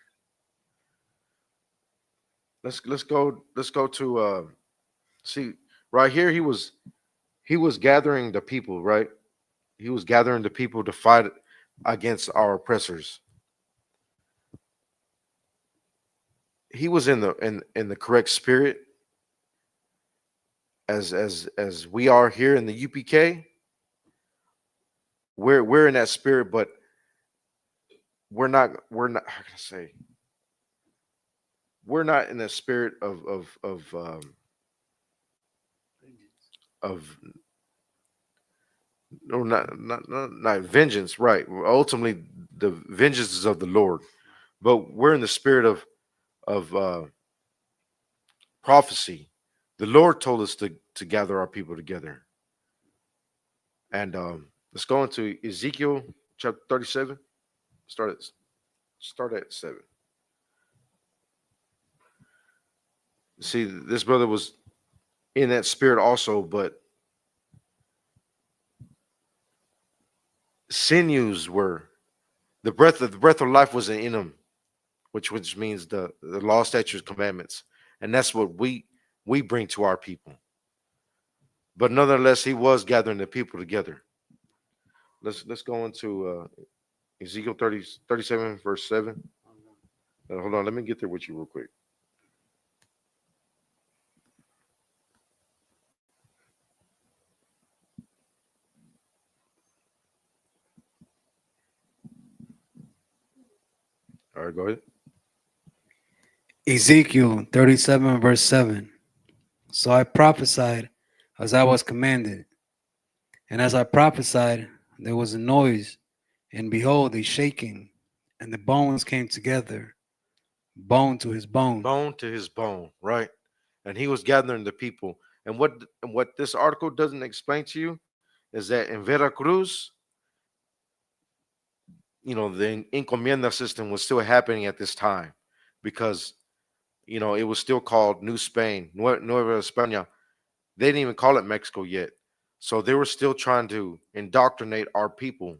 Let's go to see right here. He was gathering the people, right? He was gathering the people to fight against our oppressors. He was in the correct spirit as we are here in the UPK. We're in that spirit, but we're not how can I say, we're not in the spirit of no, not vengeance, right? Ultimately, the vengeance is of the Lord, but we're in the spirit of prophecy. The Lord told us to gather our people together, and let's go into Ezekiel chapter 37. Start at 7. See, this brother was in that spirit also, but sinews were the breath of life wasn't in him, which means the law, statutes, commandments, and that's what we bring to our people. But nonetheless, he was gathering the people together. Let's go into Ezekiel 37, verse 7. Hold on, let me get there with you real quick. All right, go ahead. Ezekiel 37, verse 7. So I prophesied as I was commanded. And as I prophesied, there was a noise, and behold, a shaking, and the bones came together, bone to his bone. Bone to his bone, right? And he was gathering the people. And what this article doesn't explain to you is that in Veracruz, the encomienda system was still happening at this time because, it was still called New Spain, Nueva España. They didn't even call it Mexico yet. So they were still trying to indoctrinate our people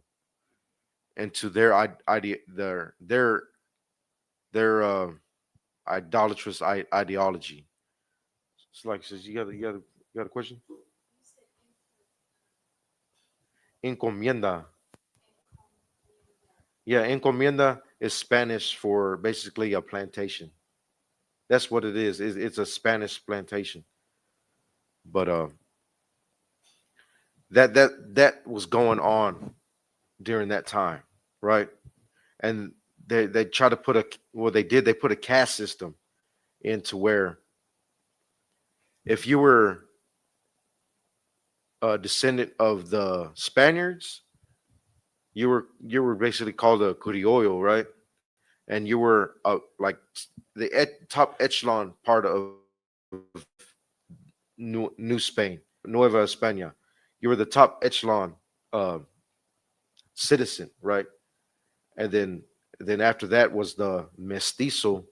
into their idea, their idolatrous ideology. It's like, says, you got a question? Encomienda. Yeah, encomienda is Spanish for basically a plantation. That's what it is. It's a Spanish plantation. But that was going on during that time, right? And they try to they put a caste system into where if you were a descendant of the Spaniards, you were basically called a criollo, right? And you were like the top echelon part of New Spain, Nueva España. You were the top echelon uh, citizen, right? And then after that was the mestizo,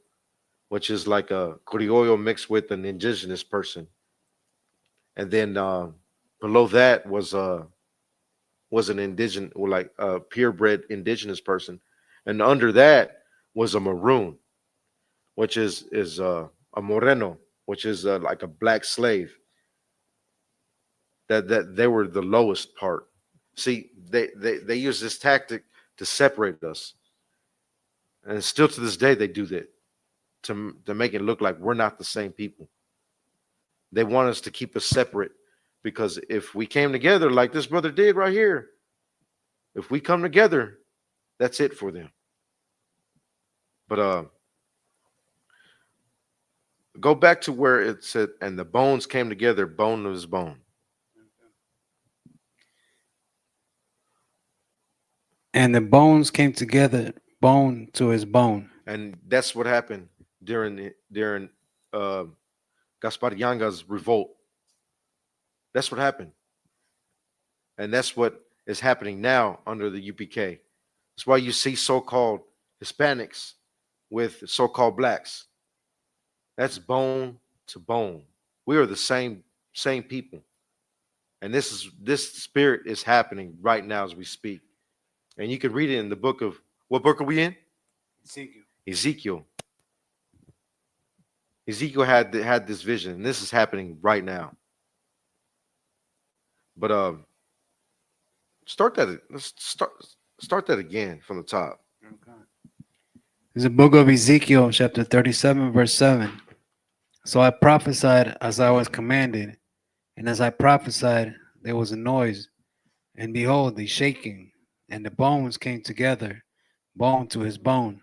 which is like a criollo mixed with an indigenous person. And then below that was an indigenous, or like a purebred indigenous person, and under that was a maroon, which is a moreno, which is like a black slave. That they were the lowest part. See, they use this tactic to separate us, and still to this day they do that to make it look like we're not the same people. They want us to keep us separate because if we came together like this brother did right here, if we come together, that's it for them. But go back to where it said, and the bones came together, bone to his bone. And the bones came together, bone to his bone. And that's what happened during Gaspar Yanga's revolt. That's what happened. And that's what is happening now under the UPK. That's why you see so-called Hispanics with so-called blacks. That's bone to bone. We are the same people. And this spirit is happening right now as we speak. And you can read it in the book of, what book are we in? Ezekiel. Ezekiel had this vision, and this is happening right now. But start that. Let's start that again from the top. It's the book of Ezekiel, chapter 37, verse 7. So I prophesied as I was commanded, and as I prophesied, there was a noise, and behold, the shaking, and the bones came together, bone to his bone.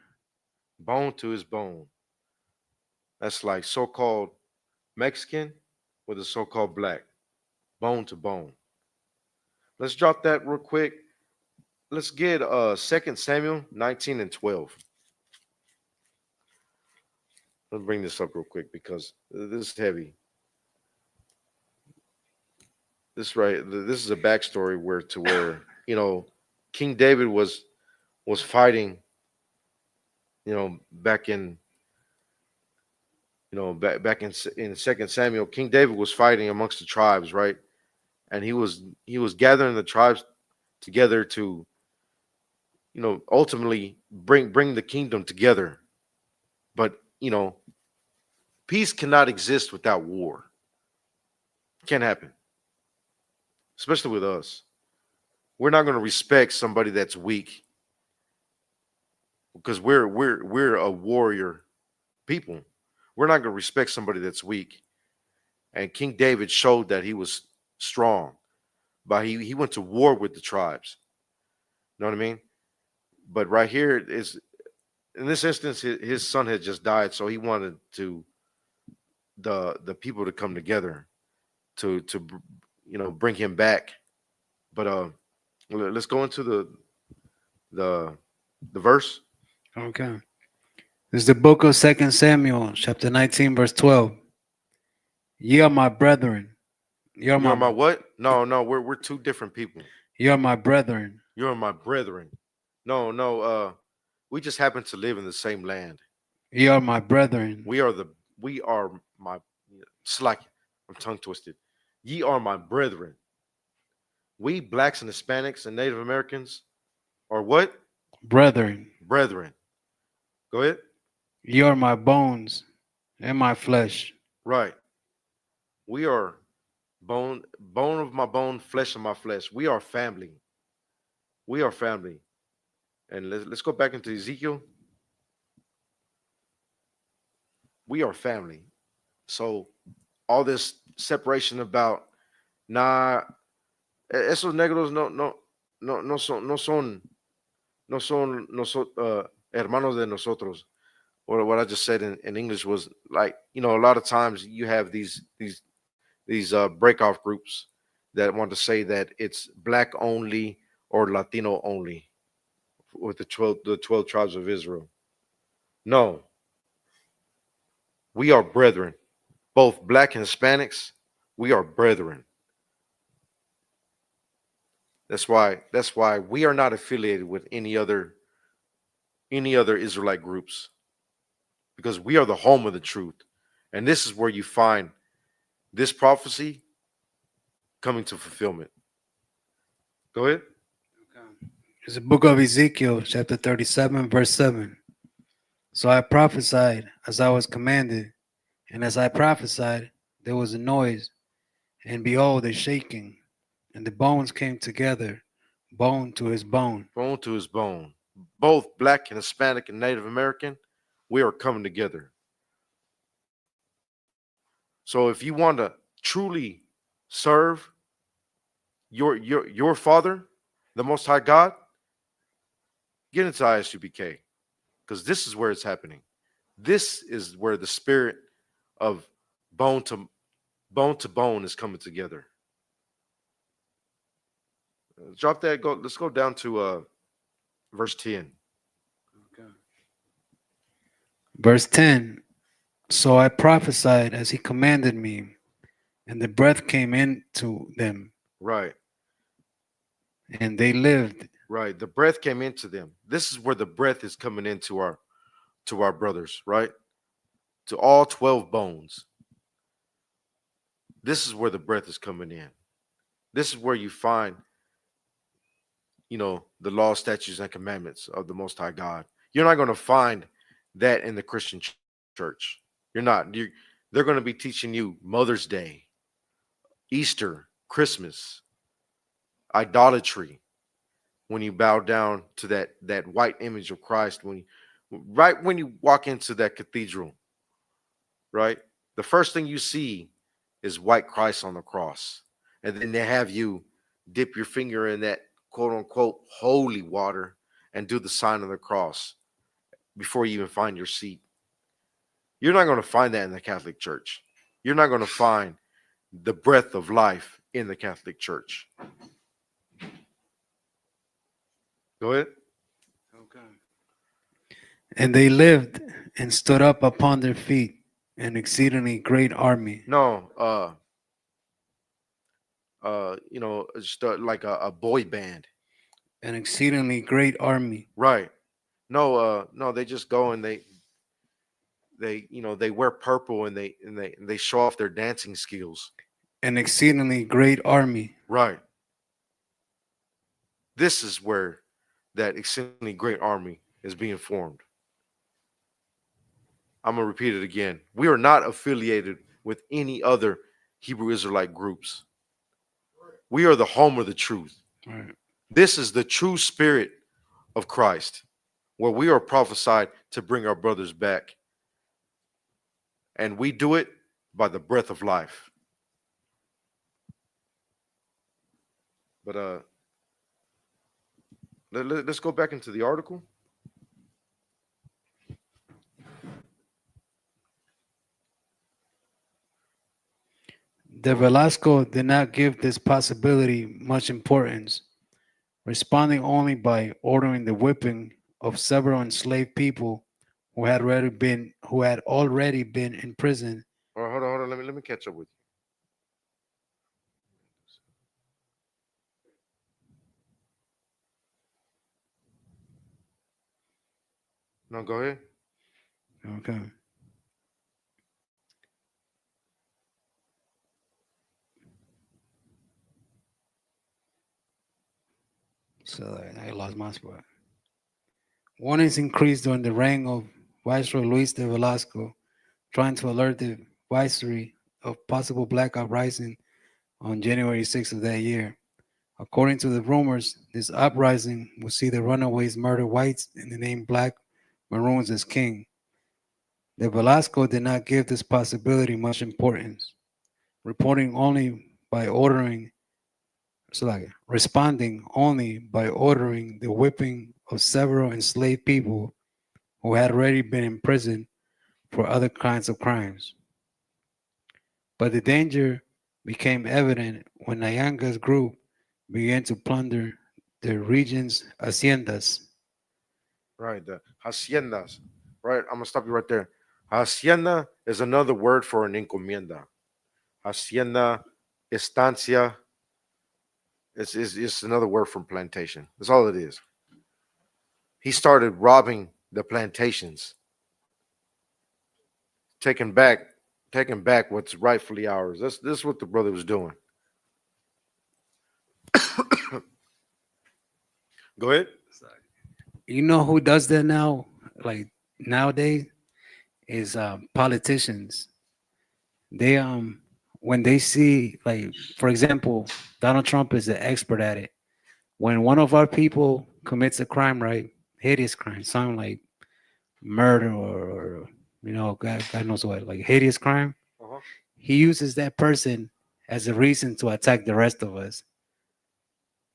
Bone to his bone. That's like so-called Mexican with a so-called black. Bone to bone. Let's drop that real quick. Let's get 2 Samuel 19 and 12. Let's bring this up real quick because this is heavy. This is a backstory where King David was fighting, back in back in 2 Samuel. King David was fighting amongst the tribes, right? And he was gathering the tribes together to ultimately bring the kingdom together. But peace cannot exist without war. Can't happen, especially with us. We're not going to respect somebody that's weak because we're a warrior people. We're not going to respect somebody that's weak. And King David showed that he was strong, but he went to war with the tribes. You know what I mean? But right here is, in this instance, his son had just died, so he wanted the people to come together to bring him back. But let's go into the verse. Okay. This is the book of 2 Samuel, chapter 19, verse 12. Ye are my brethren. You're my what? No, we're two different people. Ye are my brethren. You're my brethren. No, we just happen to live in the same land. Ye are my brethren. We are my, it's like I'm tongue twisted. Ye are my brethren. We blacks and Hispanics and Native Americans are what? Brethren. Brethren. Go ahead. Ye are my bones and my flesh. Right. We are bone of my bone, flesh of my flesh. We are family. We are family. And let's go back into Ezekiel. We are family. So all this separation about esos negros no son hermanos de nosotros. Or what I just said in English was like, a lot of times you have these breakoff groups that want to say that it's black only or Latino only with the 12 tribes of Israel. No. We are brethren. Both black and Hispanics, we are brethren. That's why we are not affiliated with any other Israelite groups, because we are the home of the truth. And this is where you find this prophecy coming to fulfillment. Go ahead. It's the book of Ezekiel, chapter 37, verse 7. So I prophesied as I was commanded, and as I prophesied, there was a noise, and behold, a shaking, and the bones came together, bone to his bone. Bone to his bone. Both black and Hispanic and Native American, we are coming together. So if you want to truly serve your Father, the Most High God, get into ISUPK, because this is where it's happening. This is where the spirit of bone to bone is coming together. Drop that. Let's go down to verse 10. Okay. Verse 10. So I prophesied as he commanded me, and the breath came into them. Right. And they lived. Right. The breath came into them. This is where the breath is coming into our brothers, right? To all 12 bones. This is where the breath is coming in. This is where you find, the law, statutes, and commandments of the Most High God. You're not going to find that in the Christian church. You're not. They're going to be teaching you Mother's Day, Easter, Christmas, idolatry. When you bow down to that white image of Christ, when you walk into that cathedral, right? The first thing you see is white Christ on the cross. And then they have you dip your finger in that quote unquote holy water and do the sign of the cross before you even find your seat. You're not going to find that in the Catholic Church. You're not going to find the breath of life in the Catholic Church. Go ahead. And they lived and stood up upon their feet, an exceedingly great army. No, just like a boy band. An exceedingly great army. Right. No, they just go and they they wear purple and they show off their dancing skills. An exceedingly great army. Right. This is where that exceedingly great army is being formed. I'm going to repeat it again. We are not affiliated with any other Hebrew Israelite groups. We are the home of the truth. Right. This is the true spirit of Christ, where we are prophesied to bring our brothers back. And we do it by the breath of life. But let's go back into the article. De Velasco did not give this possibility much importance, responding only by ordering the whipping of several enslaved people who had already been in prison. All right, hold on. Let me catch up with you. No, go ahead. Okay. So I lost my spot. Warnings increased during the reign of Viceroy Luis de Velasco, trying to alert the viceroy of possible black uprising on January 6th of that year. According to the rumors, this uprising would see the runaways murder whites and the name black maroons as king. De Velasco did not give this possibility much importance, responding only by ordering the whipping of several enslaved people who had already been in prison for other kinds of crimes. But the danger became evident when Nayanga's group began to plunder the region's haciendas. Right, the haciendas. Right, I'm gonna stop you right there. Hacienda is another word for an encomienda. Hacienda, estancia. It's another word from plantation. That's all it is. He started robbing the plantations, taking back what's rightfully ours. This is what the brother was doing. Go ahead. You know who does that now? Like nowadays is politicians. They when they see, like, for example, Donald Trump is an expert at it. When one of our people commits a crime, right, hideous crime, something like murder or God knows what, like hideous crime, Uh-huh. he uses that person as a reason to attack the rest of us.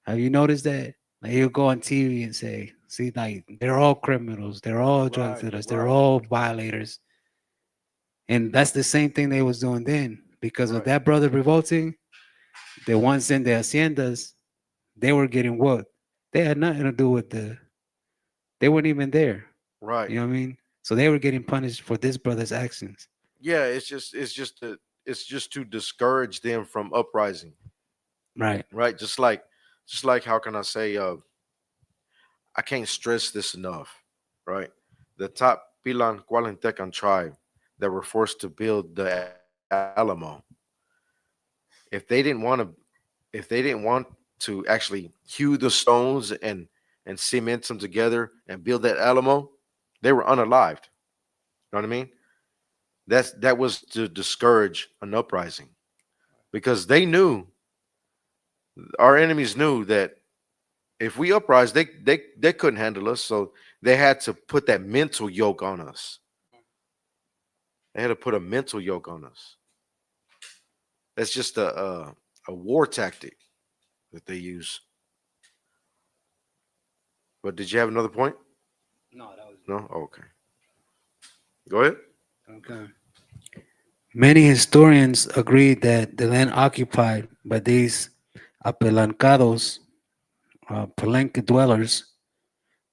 Have you noticed that? Like, he'll go on TV and say, "See, like they're all criminals, they're all drug dealers, they're all violators," and that's the same thing they was doing then. Because of that brother revolting, the ones in the haciendas, they were getting whooped. They had nothing to do with they weren't even there. Right. You know what I mean? So they were getting punished for this brother's actions. Yeah, it's just to discourage them from uprising. Right. Right. Just like how can I say, I can't stress this enough, right? The top Pilan Cualentecan tribe that were forced to build the Alamo. If they didn't want to actually hew the stones and cement them together and build that Alamo, they were unalived. You know what I mean? That was to discourage an uprising, because they knew, our enemies knew, that if we uprise, they couldn't handle us, so they had to put that mental yoke on us. They had to put a mental yoke on us. That's just a war tactic that they use. But did you have another point? No, that was No? Okay. Go ahead. okay. Many historians agree that the land occupied by these apelancados, Palenque dwellers,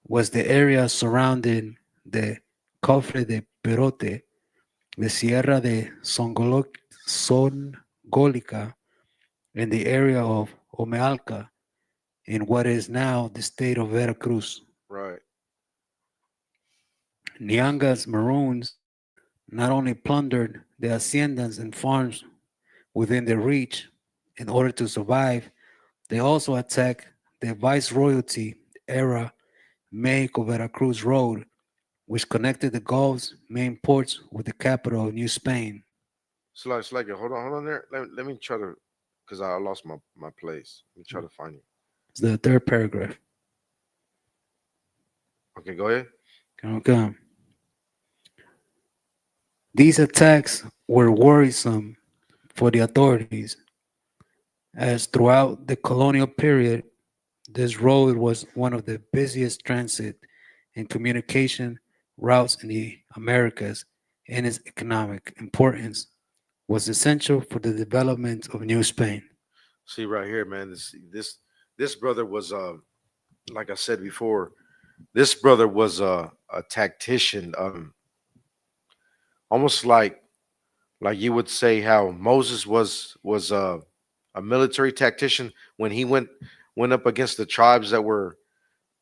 was the area surrounding the Cofre de Perote, the Sierra de Songolica, and the area of Omealca in what is now the state of Veracruz. Right. Nyanga's Maroons not only plundered the haciendas and farms within their reach in order to survive, they also attacked the Viceroyalty era Mexico Veracruz Road, which connected the Gulf's main ports with the capital of New Spain. Like, hold on there. Let me try to, because I lost my place. Let me try to find it. It's the third paragraph. Okay, go ahead. Okay. These attacks were worrisome for the authorities, as throughout the colonial period, this road was one of the busiest transit and communication routes in the Americas, and its economic importance was essential for the development of New Spain. See right here, man. This brother was like I said before, this brother was a tactician, almost like you would say how Moses was a military tactician when he went up against the tribes that were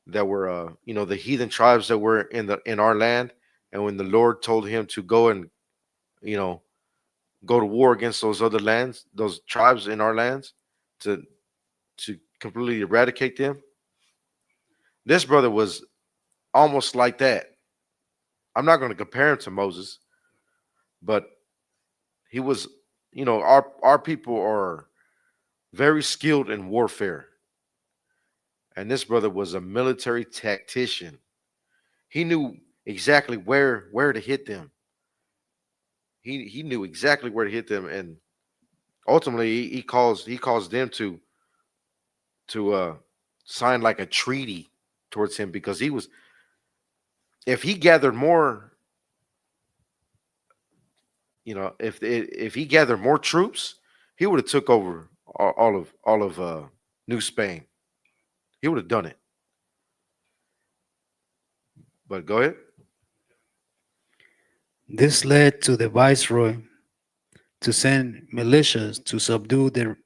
the heathen tribes that were in our land, and when the Lord told him to go and you know go to war against those other lands, those tribes in our lands, to completely eradicate them. This brother was almost like that. I'm not going to compare him to Moses, but he was, our people are very skilled in warfare. And this brother was a military tactician. He knew exactly where to hit them. He knew exactly where to hit them, and ultimately he calls them to sign like a treaty towards him, because if he gathered more, if he gathered more troops, he would have took over all of New Spain. He would have done it. But go ahead. This led to the viceroy to send militias to subdue the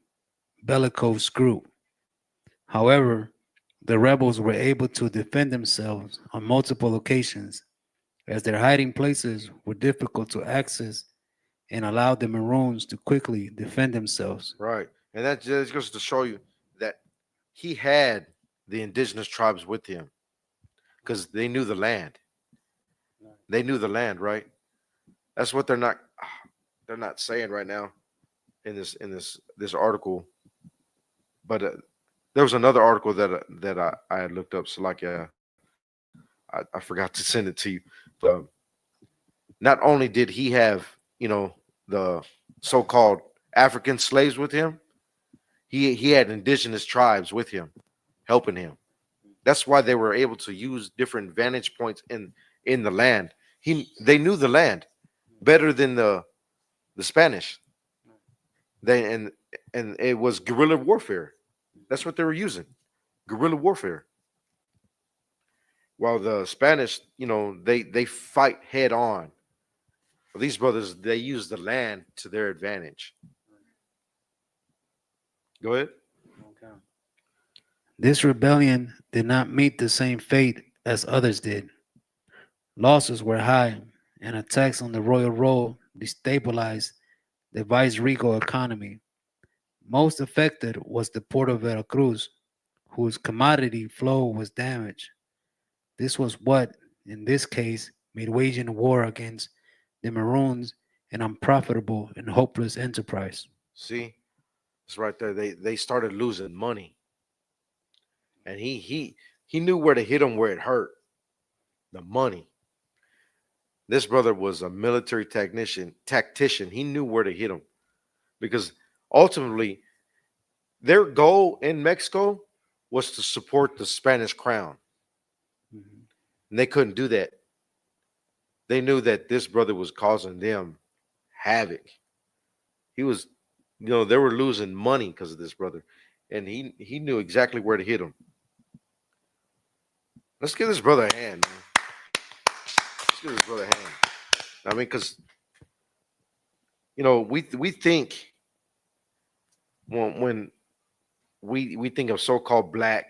bellicose group. However, the rebels were able to defend themselves on multiple occasions, as their hiding places were difficult to access and allowed the Maroons to quickly defend themselves. Right. And that just goes to show you that he had the indigenous tribes with him, because they knew the land. They knew the land, right? That's what they're not saying right now in this article. But there was another article that I had looked up. So like I forgot to send it to you. But not only did he have the so-called African slaves with him, he had indigenous tribes with him, helping him. That's why they were able to use different vantage points in the land. They knew the land better than the Spanish. And it was guerrilla warfare. That's what they were using, guerrilla warfare. While the Spanish, they fight head on. Well, these brothers, they use the land to their advantage. Go ahead. This rebellion did not meet the same fate as others did. Losses were high, and attacks on the royal road destabilized the viceregal economy. Most affected was the port of Veracruz, whose commodity flow was damaged. This was what, in this case, made waging war against the Maroons an unprofitable and hopeless enterprise. See, it's right there. They started losing money, and he knew where to hit them where it hurt. The money. This brother was a military tactician. He knew where to hit them, because ultimately their goal in Mexico was to support the Spanish crown. And they couldn't do that. They knew that this brother was causing them havoc. He was, they were losing money because of this brother. And he knew exactly where to hit him. Let's give this brother a hand, man. Let's give this brother a hand. I mean, because we think when we think of so-called black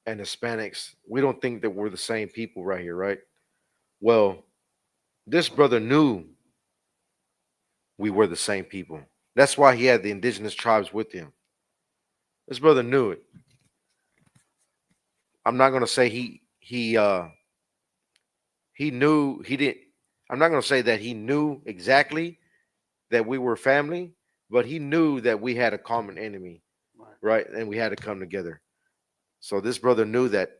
and Hispanics, we don't think that we're the same people right here, right? Well, this brother knew we were the same people. That's why he had the indigenous tribes with him. This brother knew it. I'm not gonna say he knew he didn't. I'm not gonna say that he knew exactly that we were family, but he knew that we had a common enemy, right? And we had to come together. So this brother knew that,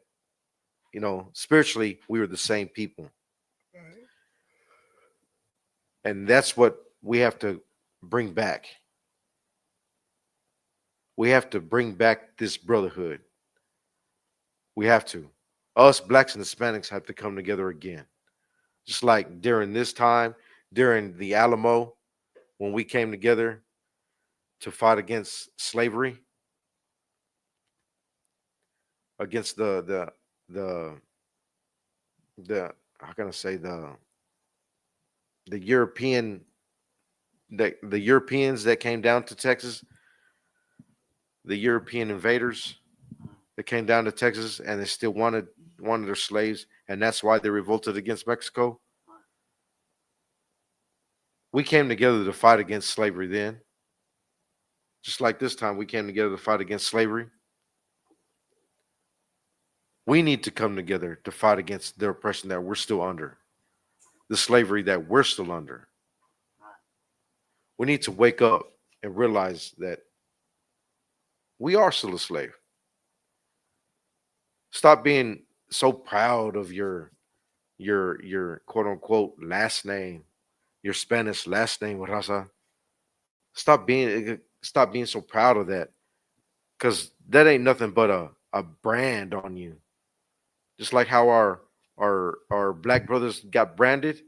spiritually we were the same people. And that's what we have to bring back. We have to bring back this brotherhood. We have to. Us blacks and Hispanics have to come together again. Just like during this time, during the Alamo, when we came together to fight against slavery, against the how can I say the European the Europeans that came down to Texas, the European invaders that came down to Texas, and they still wanted their slaves, and that's why they revolted against Mexico. We came together to fight against slavery then. Just like this time we came together to fight against slavery. We need to come together to fight against the oppression that we're still under, the slavery that we're still under. We need to wake up and realize that we are still a slave. Stop being so proud of your quote unquote last name, your Spanish last name, Raza. Stop being so proud of that, because that ain't nothing but a brand on you. Just like how our black brothers got branded,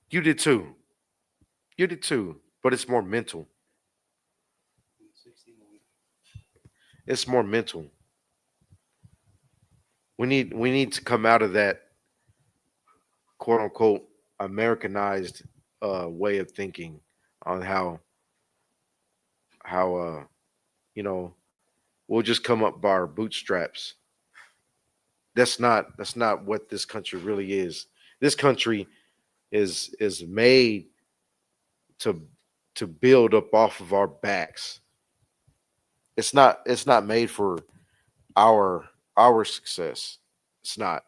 you did too. You did too, but it's more mental. It's more mental. We need to come out of that quote unquote Americanized way of thinking on how we'll just come up by our bootstraps. That's not what this country really is. This country is made to build up off of our backs. It's not made for our success. It's not.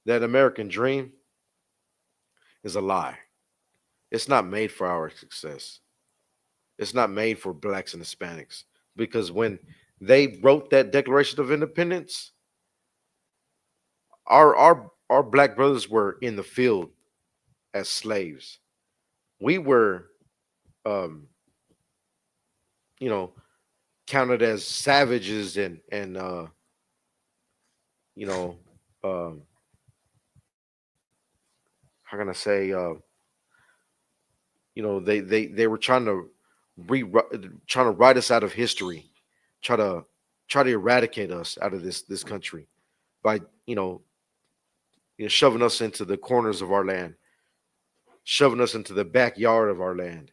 That American dream is a lie. It's not made for our success. It's not made for blacks and Hispanics, because when they wrote that Declaration of Independence, our black brothers were in the field as slaves. We were you know counted as savages and you know how can I say they were trying to write us out of history, try to eradicate us out of this country by shoving us into the corners of our land, shoving us into the backyard of our land.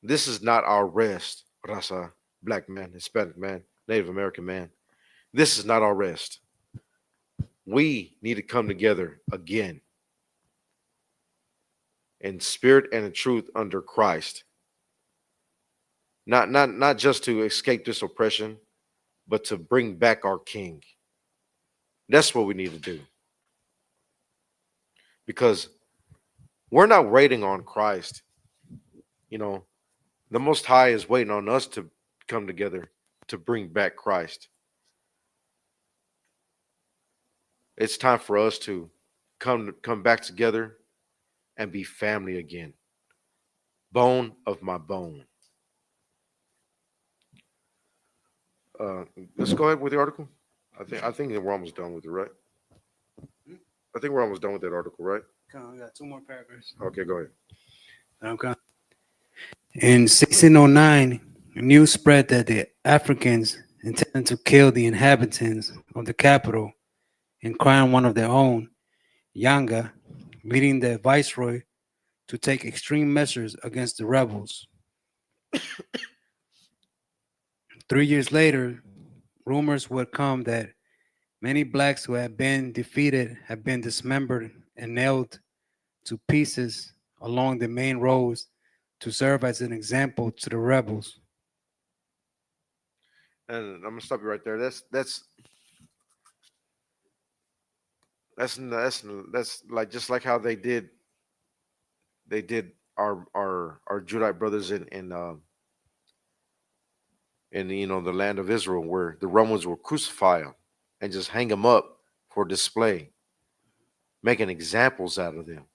This is not our rest, Raza, black man, Hispanic man, Native American man. This is not our rest. We need to come together again in spirit and in truth under Christ. Not just to escape this oppression, but to bring back our King. That's what we need to do. Because we're not waiting on Christ. The Most High is waiting on us to come together to bring back Christ. It's time for us to come back together and be family again. Bone of my bone. let's go ahead with the article. I think that we're almost done with it, right? I think we're almost done with that article, right? Come on, we got 2 more paragraphs. Okay, go ahead. Okay. In 1609, news spread that the Africans intended to kill the inhabitants of the capital and crown one of their own, Yanga, leading the viceroy to take extreme measures against the rebels. 3 years later, rumors would come that many blacks who had been defeated had been dismembered and nailed to pieces along the main roads to serve as an example to the rebels. And I'm gonna stop you right there. That's like just like how they did our Judite brothers in the land of Israel, where the Romans will crucify them and just hang them up for display, making examples out of them.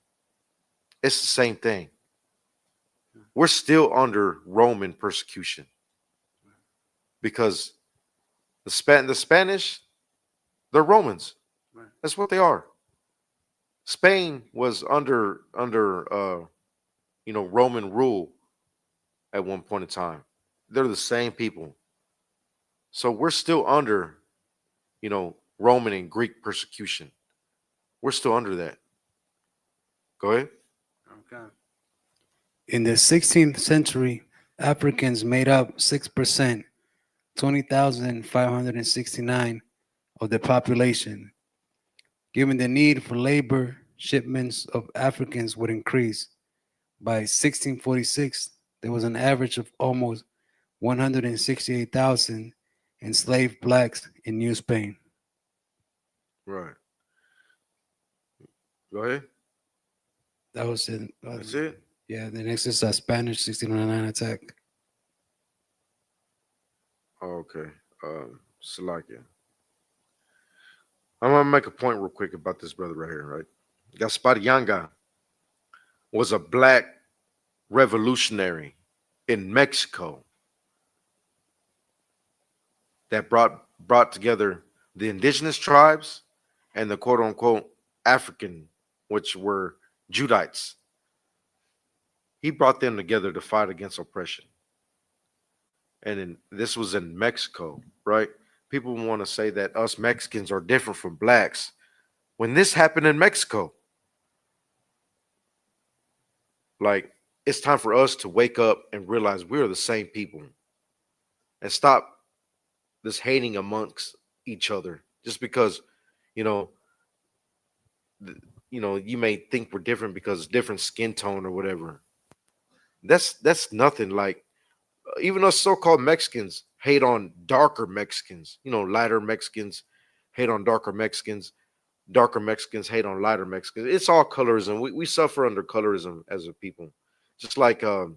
It's the same thing. We're still under Roman persecution because the Spanish, they're Romans. Right. That's what they are. Spain was under Roman rule at one point in time. They're the same people. So we're still under, Roman and Greek persecution. We're still under that. Go ahead. Okay. In the 16th century, Africans made up 6%, 20,569 of the population. Given the need for labor, shipments of Africans would increase. By 1646, there was an average of almost 168,000 enslaved blacks in New Spain. Right. Go ahead. That was it. That's it. Yeah, the next is a Spanish 1609 attack. Okay. Salakia. I'm gonna make a point real quick about this brother right here, right? Gaspar Yagan was a black revolutionary in Mexico that brought together the indigenous tribes and the quote unquote African, which were Judites. He brought them together to fight against oppression. And this was in Mexico, right? People want to say that us Mexicans are different from blacks. When this happened in Mexico, like, it's time for us to wake up and realize we're the same people and stop this hating amongst each other just because, you may think we're different because it's different skin tone or whatever. That's nothing. Like, even us so-called Mexicans hate on darker Mexicans. Lighter Mexicans hate on darker Mexicans. Darker Mexicans hate on lighter Mexicans. It's all colorism. We suffer under colorism as a people. Just like our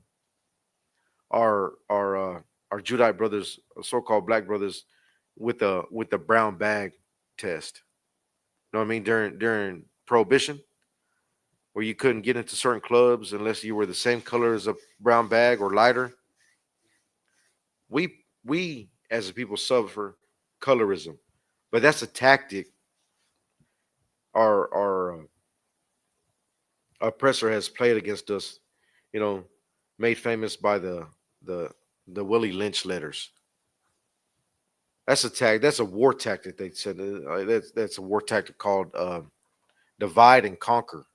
Judite brothers, so-called black brothers, with the brown bag test. You know what I mean? During Prohibition, where you couldn't get into certain clubs unless you were the same color as a brown bag or lighter. We as a people suffer colorism, but that's a tactic our oppressor has played against us. Made famous by the Willie Lynch letters. That's a war tactic. They said that's a war tactic called divide and conquer.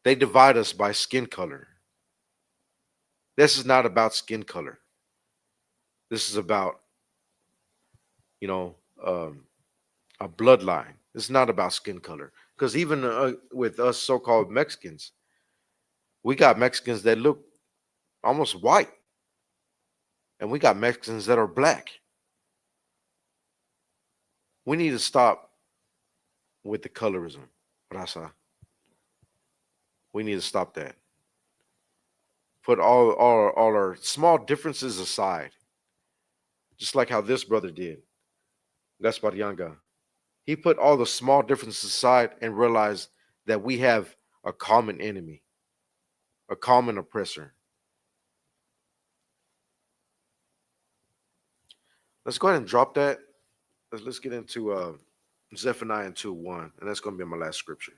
They divide us by skin color. This is not about skin color. This is about, a bloodline. This is not about skin color. Because even with us so-called Mexicans, we got Mexicans that look almost white. And we got Mexicans that are black. We need to stop with the colorism, Raza. We need to stop that. Put all our small differences aside. Just like how this brother did, Gaspar Yagan. He put all the small differences aside and realized that we have a common enemy, a common oppressor. Let's go ahead and drop that. Let's get into Zephaniah 2:1, and that's going to be my last scripture.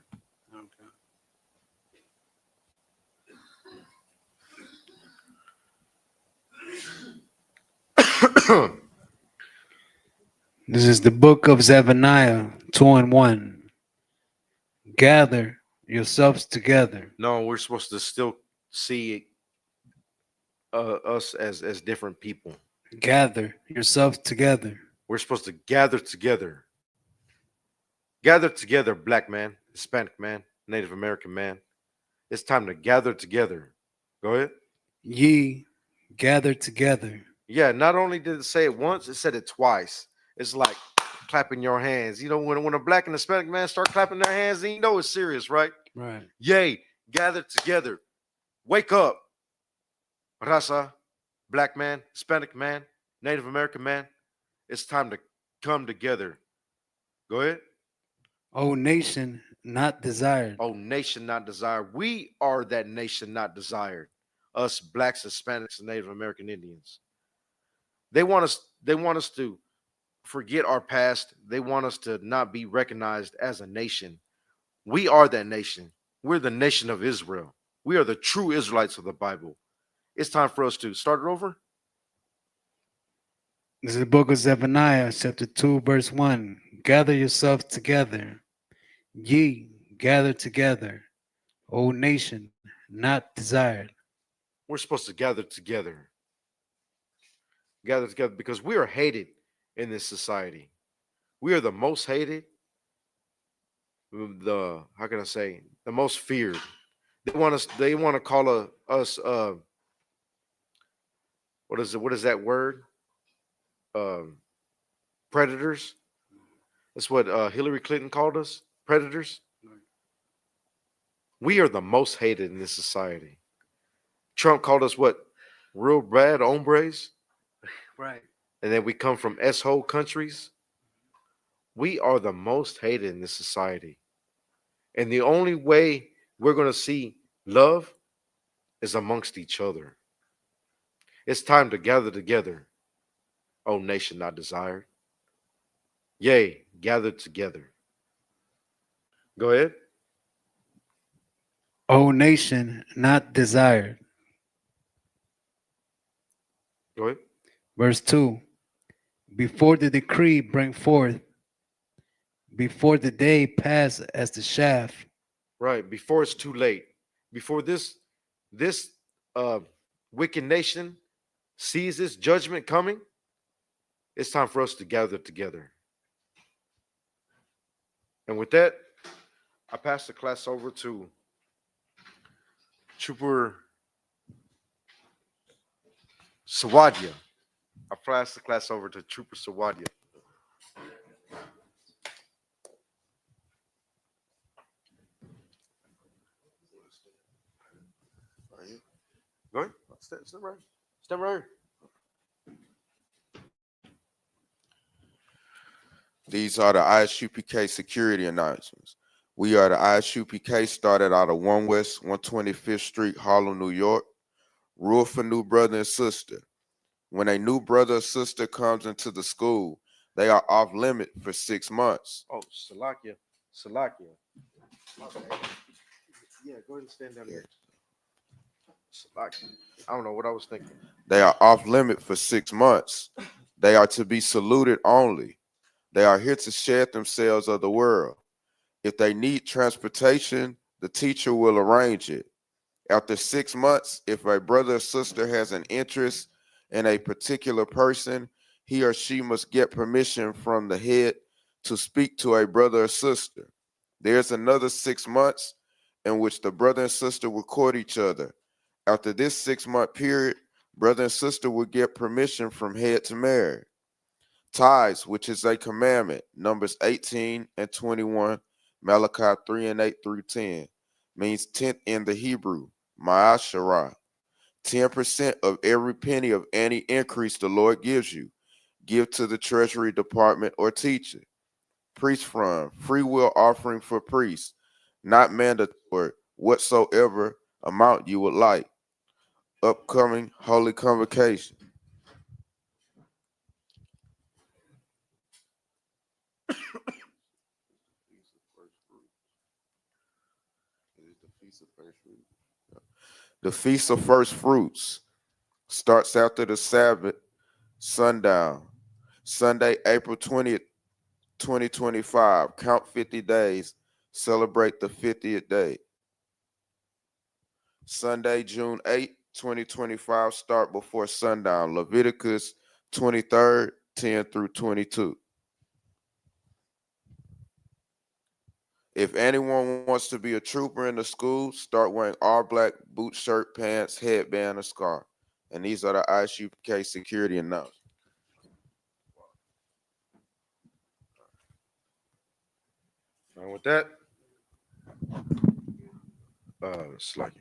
This is the book of Zephaniah 2:1. Gather yourselves together. No, we're supposed to still see us as different people. Gather yourselves together. We're supposed to gather together. Gather together, black man, Hispanic man, Native American man. It's time to gather together. Go ahead. Ye gather together. Yeah, not only did it say it once, it said it twice. It's like clapping your hands. You know, when a black and Hispanic man start clapping their hands, then you know it's serious, right? Right. Yay, gather together. Wake up. Raza, black man, Hispanic man, Native American man. It's time to come together. Go ahead. O nation not desired. Oh, nation not desired. We are that nation not desired. Us blacks, Hispanics, and Native American Indians. They want us to forget our past. They want us to not be recognized as a nation. We are that nation. We're the nation of Israel. We are the true Israelites of the Bible. It's time for us to start it over. This is the book of Zephaniah, chapter 2, verse 1. Gather yourselves together. Ye gather together. O nation not desired. We're supposed to gather together. Gather together because we are hated in this society. We are the most hated, the most feared. They want to call us what is that word? Predators. That's what Hillary Clinton called us, predators. We are the most hated in this society. Trump called us what? Real bad hombres. Right. And then we come from S-hole countries. We are the most hated in this society. And the only way we're going to see love is amongst each other. It's time to gather together. O nation not desired. Yea, gather together. Go ahead. O nation not desired. Go ahead. Verse 2. Before the decree bring forth, before the day pass as the shaft. Right. Before it's too late. Before this wicked nation sees this judgment coming, it's time for us to gather together. And with that, I pass the class over to Trooper Sawadia. I pass the class over to Trooper Sawadia. Go ahead. Step right. Step right. These are the ISUPK security announcements. We are the ISUPK, started out of 1 West 125th Street, Harlem, New York. Rule for new brother and sister. When a new brother or sister comes into the school, they are off limit for 6 months. Oh, Salakia. Yeah, go ahead and stand down there. Salakia. I don't know what I was thinking. They are off limit for 6 months. They are to be saluted only. They are here to shed themselves of the world. If they need transportation, the teacher will arrange it. After 6 months, if a brother or sister has an interest in a particular person, he or she must get permission from the head to speak to a brother or sister. There's another 6 months in which the brother and sister will court each other. After this 6-month period, brother and sister will get permission from head to marry. Tithes, which is a commandment, Numbers 18 and 21, Malachi 3 and 8 through 10, means tenth in the Hebrew, ma'asharah. 10% of every penny of any increase the Lord gives you. Give to the treasury department or teacher. Priest fund, free will offering for priests, not mandatory, whatsoever amount you would like. Upcoming holy convocation. The Feast of First Fruits starts after the Sabbath, sundown. Sunday, April 20th, 2025. Count 50 days. Celebrate the 50th day. Sunday, June 8th, 2025. Start before sundown. Leviticus 23rd, 10 through 22. If anyone wants to be a trooper in the school, start wearing all black boot, shirt, pants, headband, or scarf. And these are the Isupk security announcements. And with that, it's like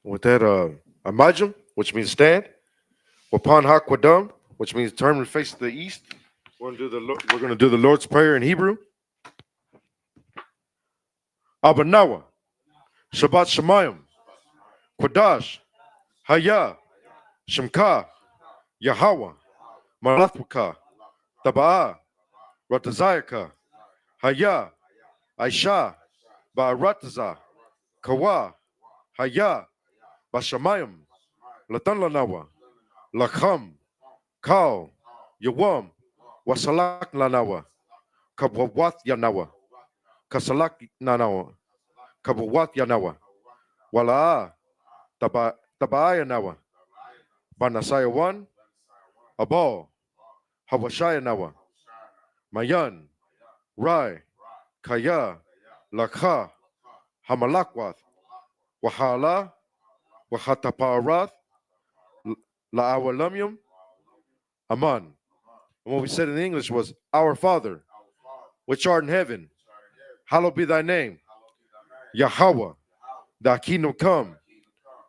with that, Amajim, which means stand. Wapan Hakwadam, which means turn and face to the east. We're gonna do the Lord's Prayer in Hebrew. Abanawa, Shabbat Shemayim, Quadash, Haya, Shemka, Yahweh, Malathwaka, Taba'a, Ratazayaka, Haya, Aisha, Ba'arataza, Kawa, Haya, Bashamayim, Latan Lanawa, Lakham, Kal, Yawam, Wasalak Lanawa, Kabwat Yanawa, Kasalak Nanawa, Kabwat Yanawa, Wala, Tabaya Nawa, Banasaya 1, Abal, Hawashaya Nawa, Mayan, Rai, Kaya, Lakha, Hamalakwath, Wahala, Wahataparath, La'awalamyum, Aman. And what we said in English was, Our Father, which art in heaven, hallowed be thy name. Yahweh, thy kingdom come,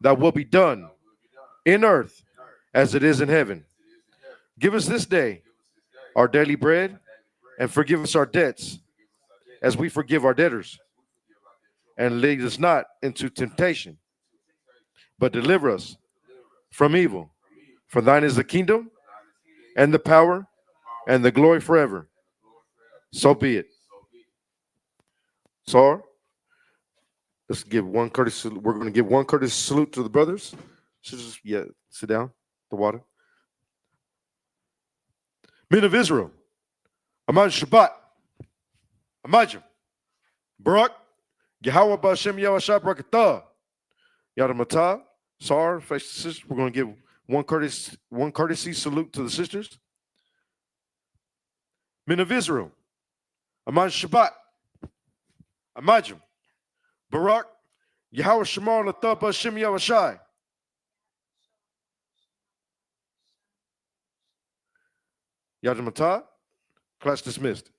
thy will be done in earth as it is in heaven. Give us this day our daily bread, and forgive us our debts as we forgive our debtors. And lead us not into temptation, but deliver us from evil. For thine is the kingdom, and the power, and the glory forever. So be it. So, let's give one courteous salute. We're going to give one courteous salute to the brothers. Just, yeah, sit down, the water. Men of Israel, Amaj Shabbat, Amajim, Barak, Yahweh Ba'Shem Yahweh Barakatah, Yadamata, Sar, face the sisters. We're going to give one courtesy salute to the sisters. Men of Israel, Amaj Shabbat, Amajim, Barak, Yahweh Shemar Latah Ba'Shem Yahweh. Yadamata, class dismissed.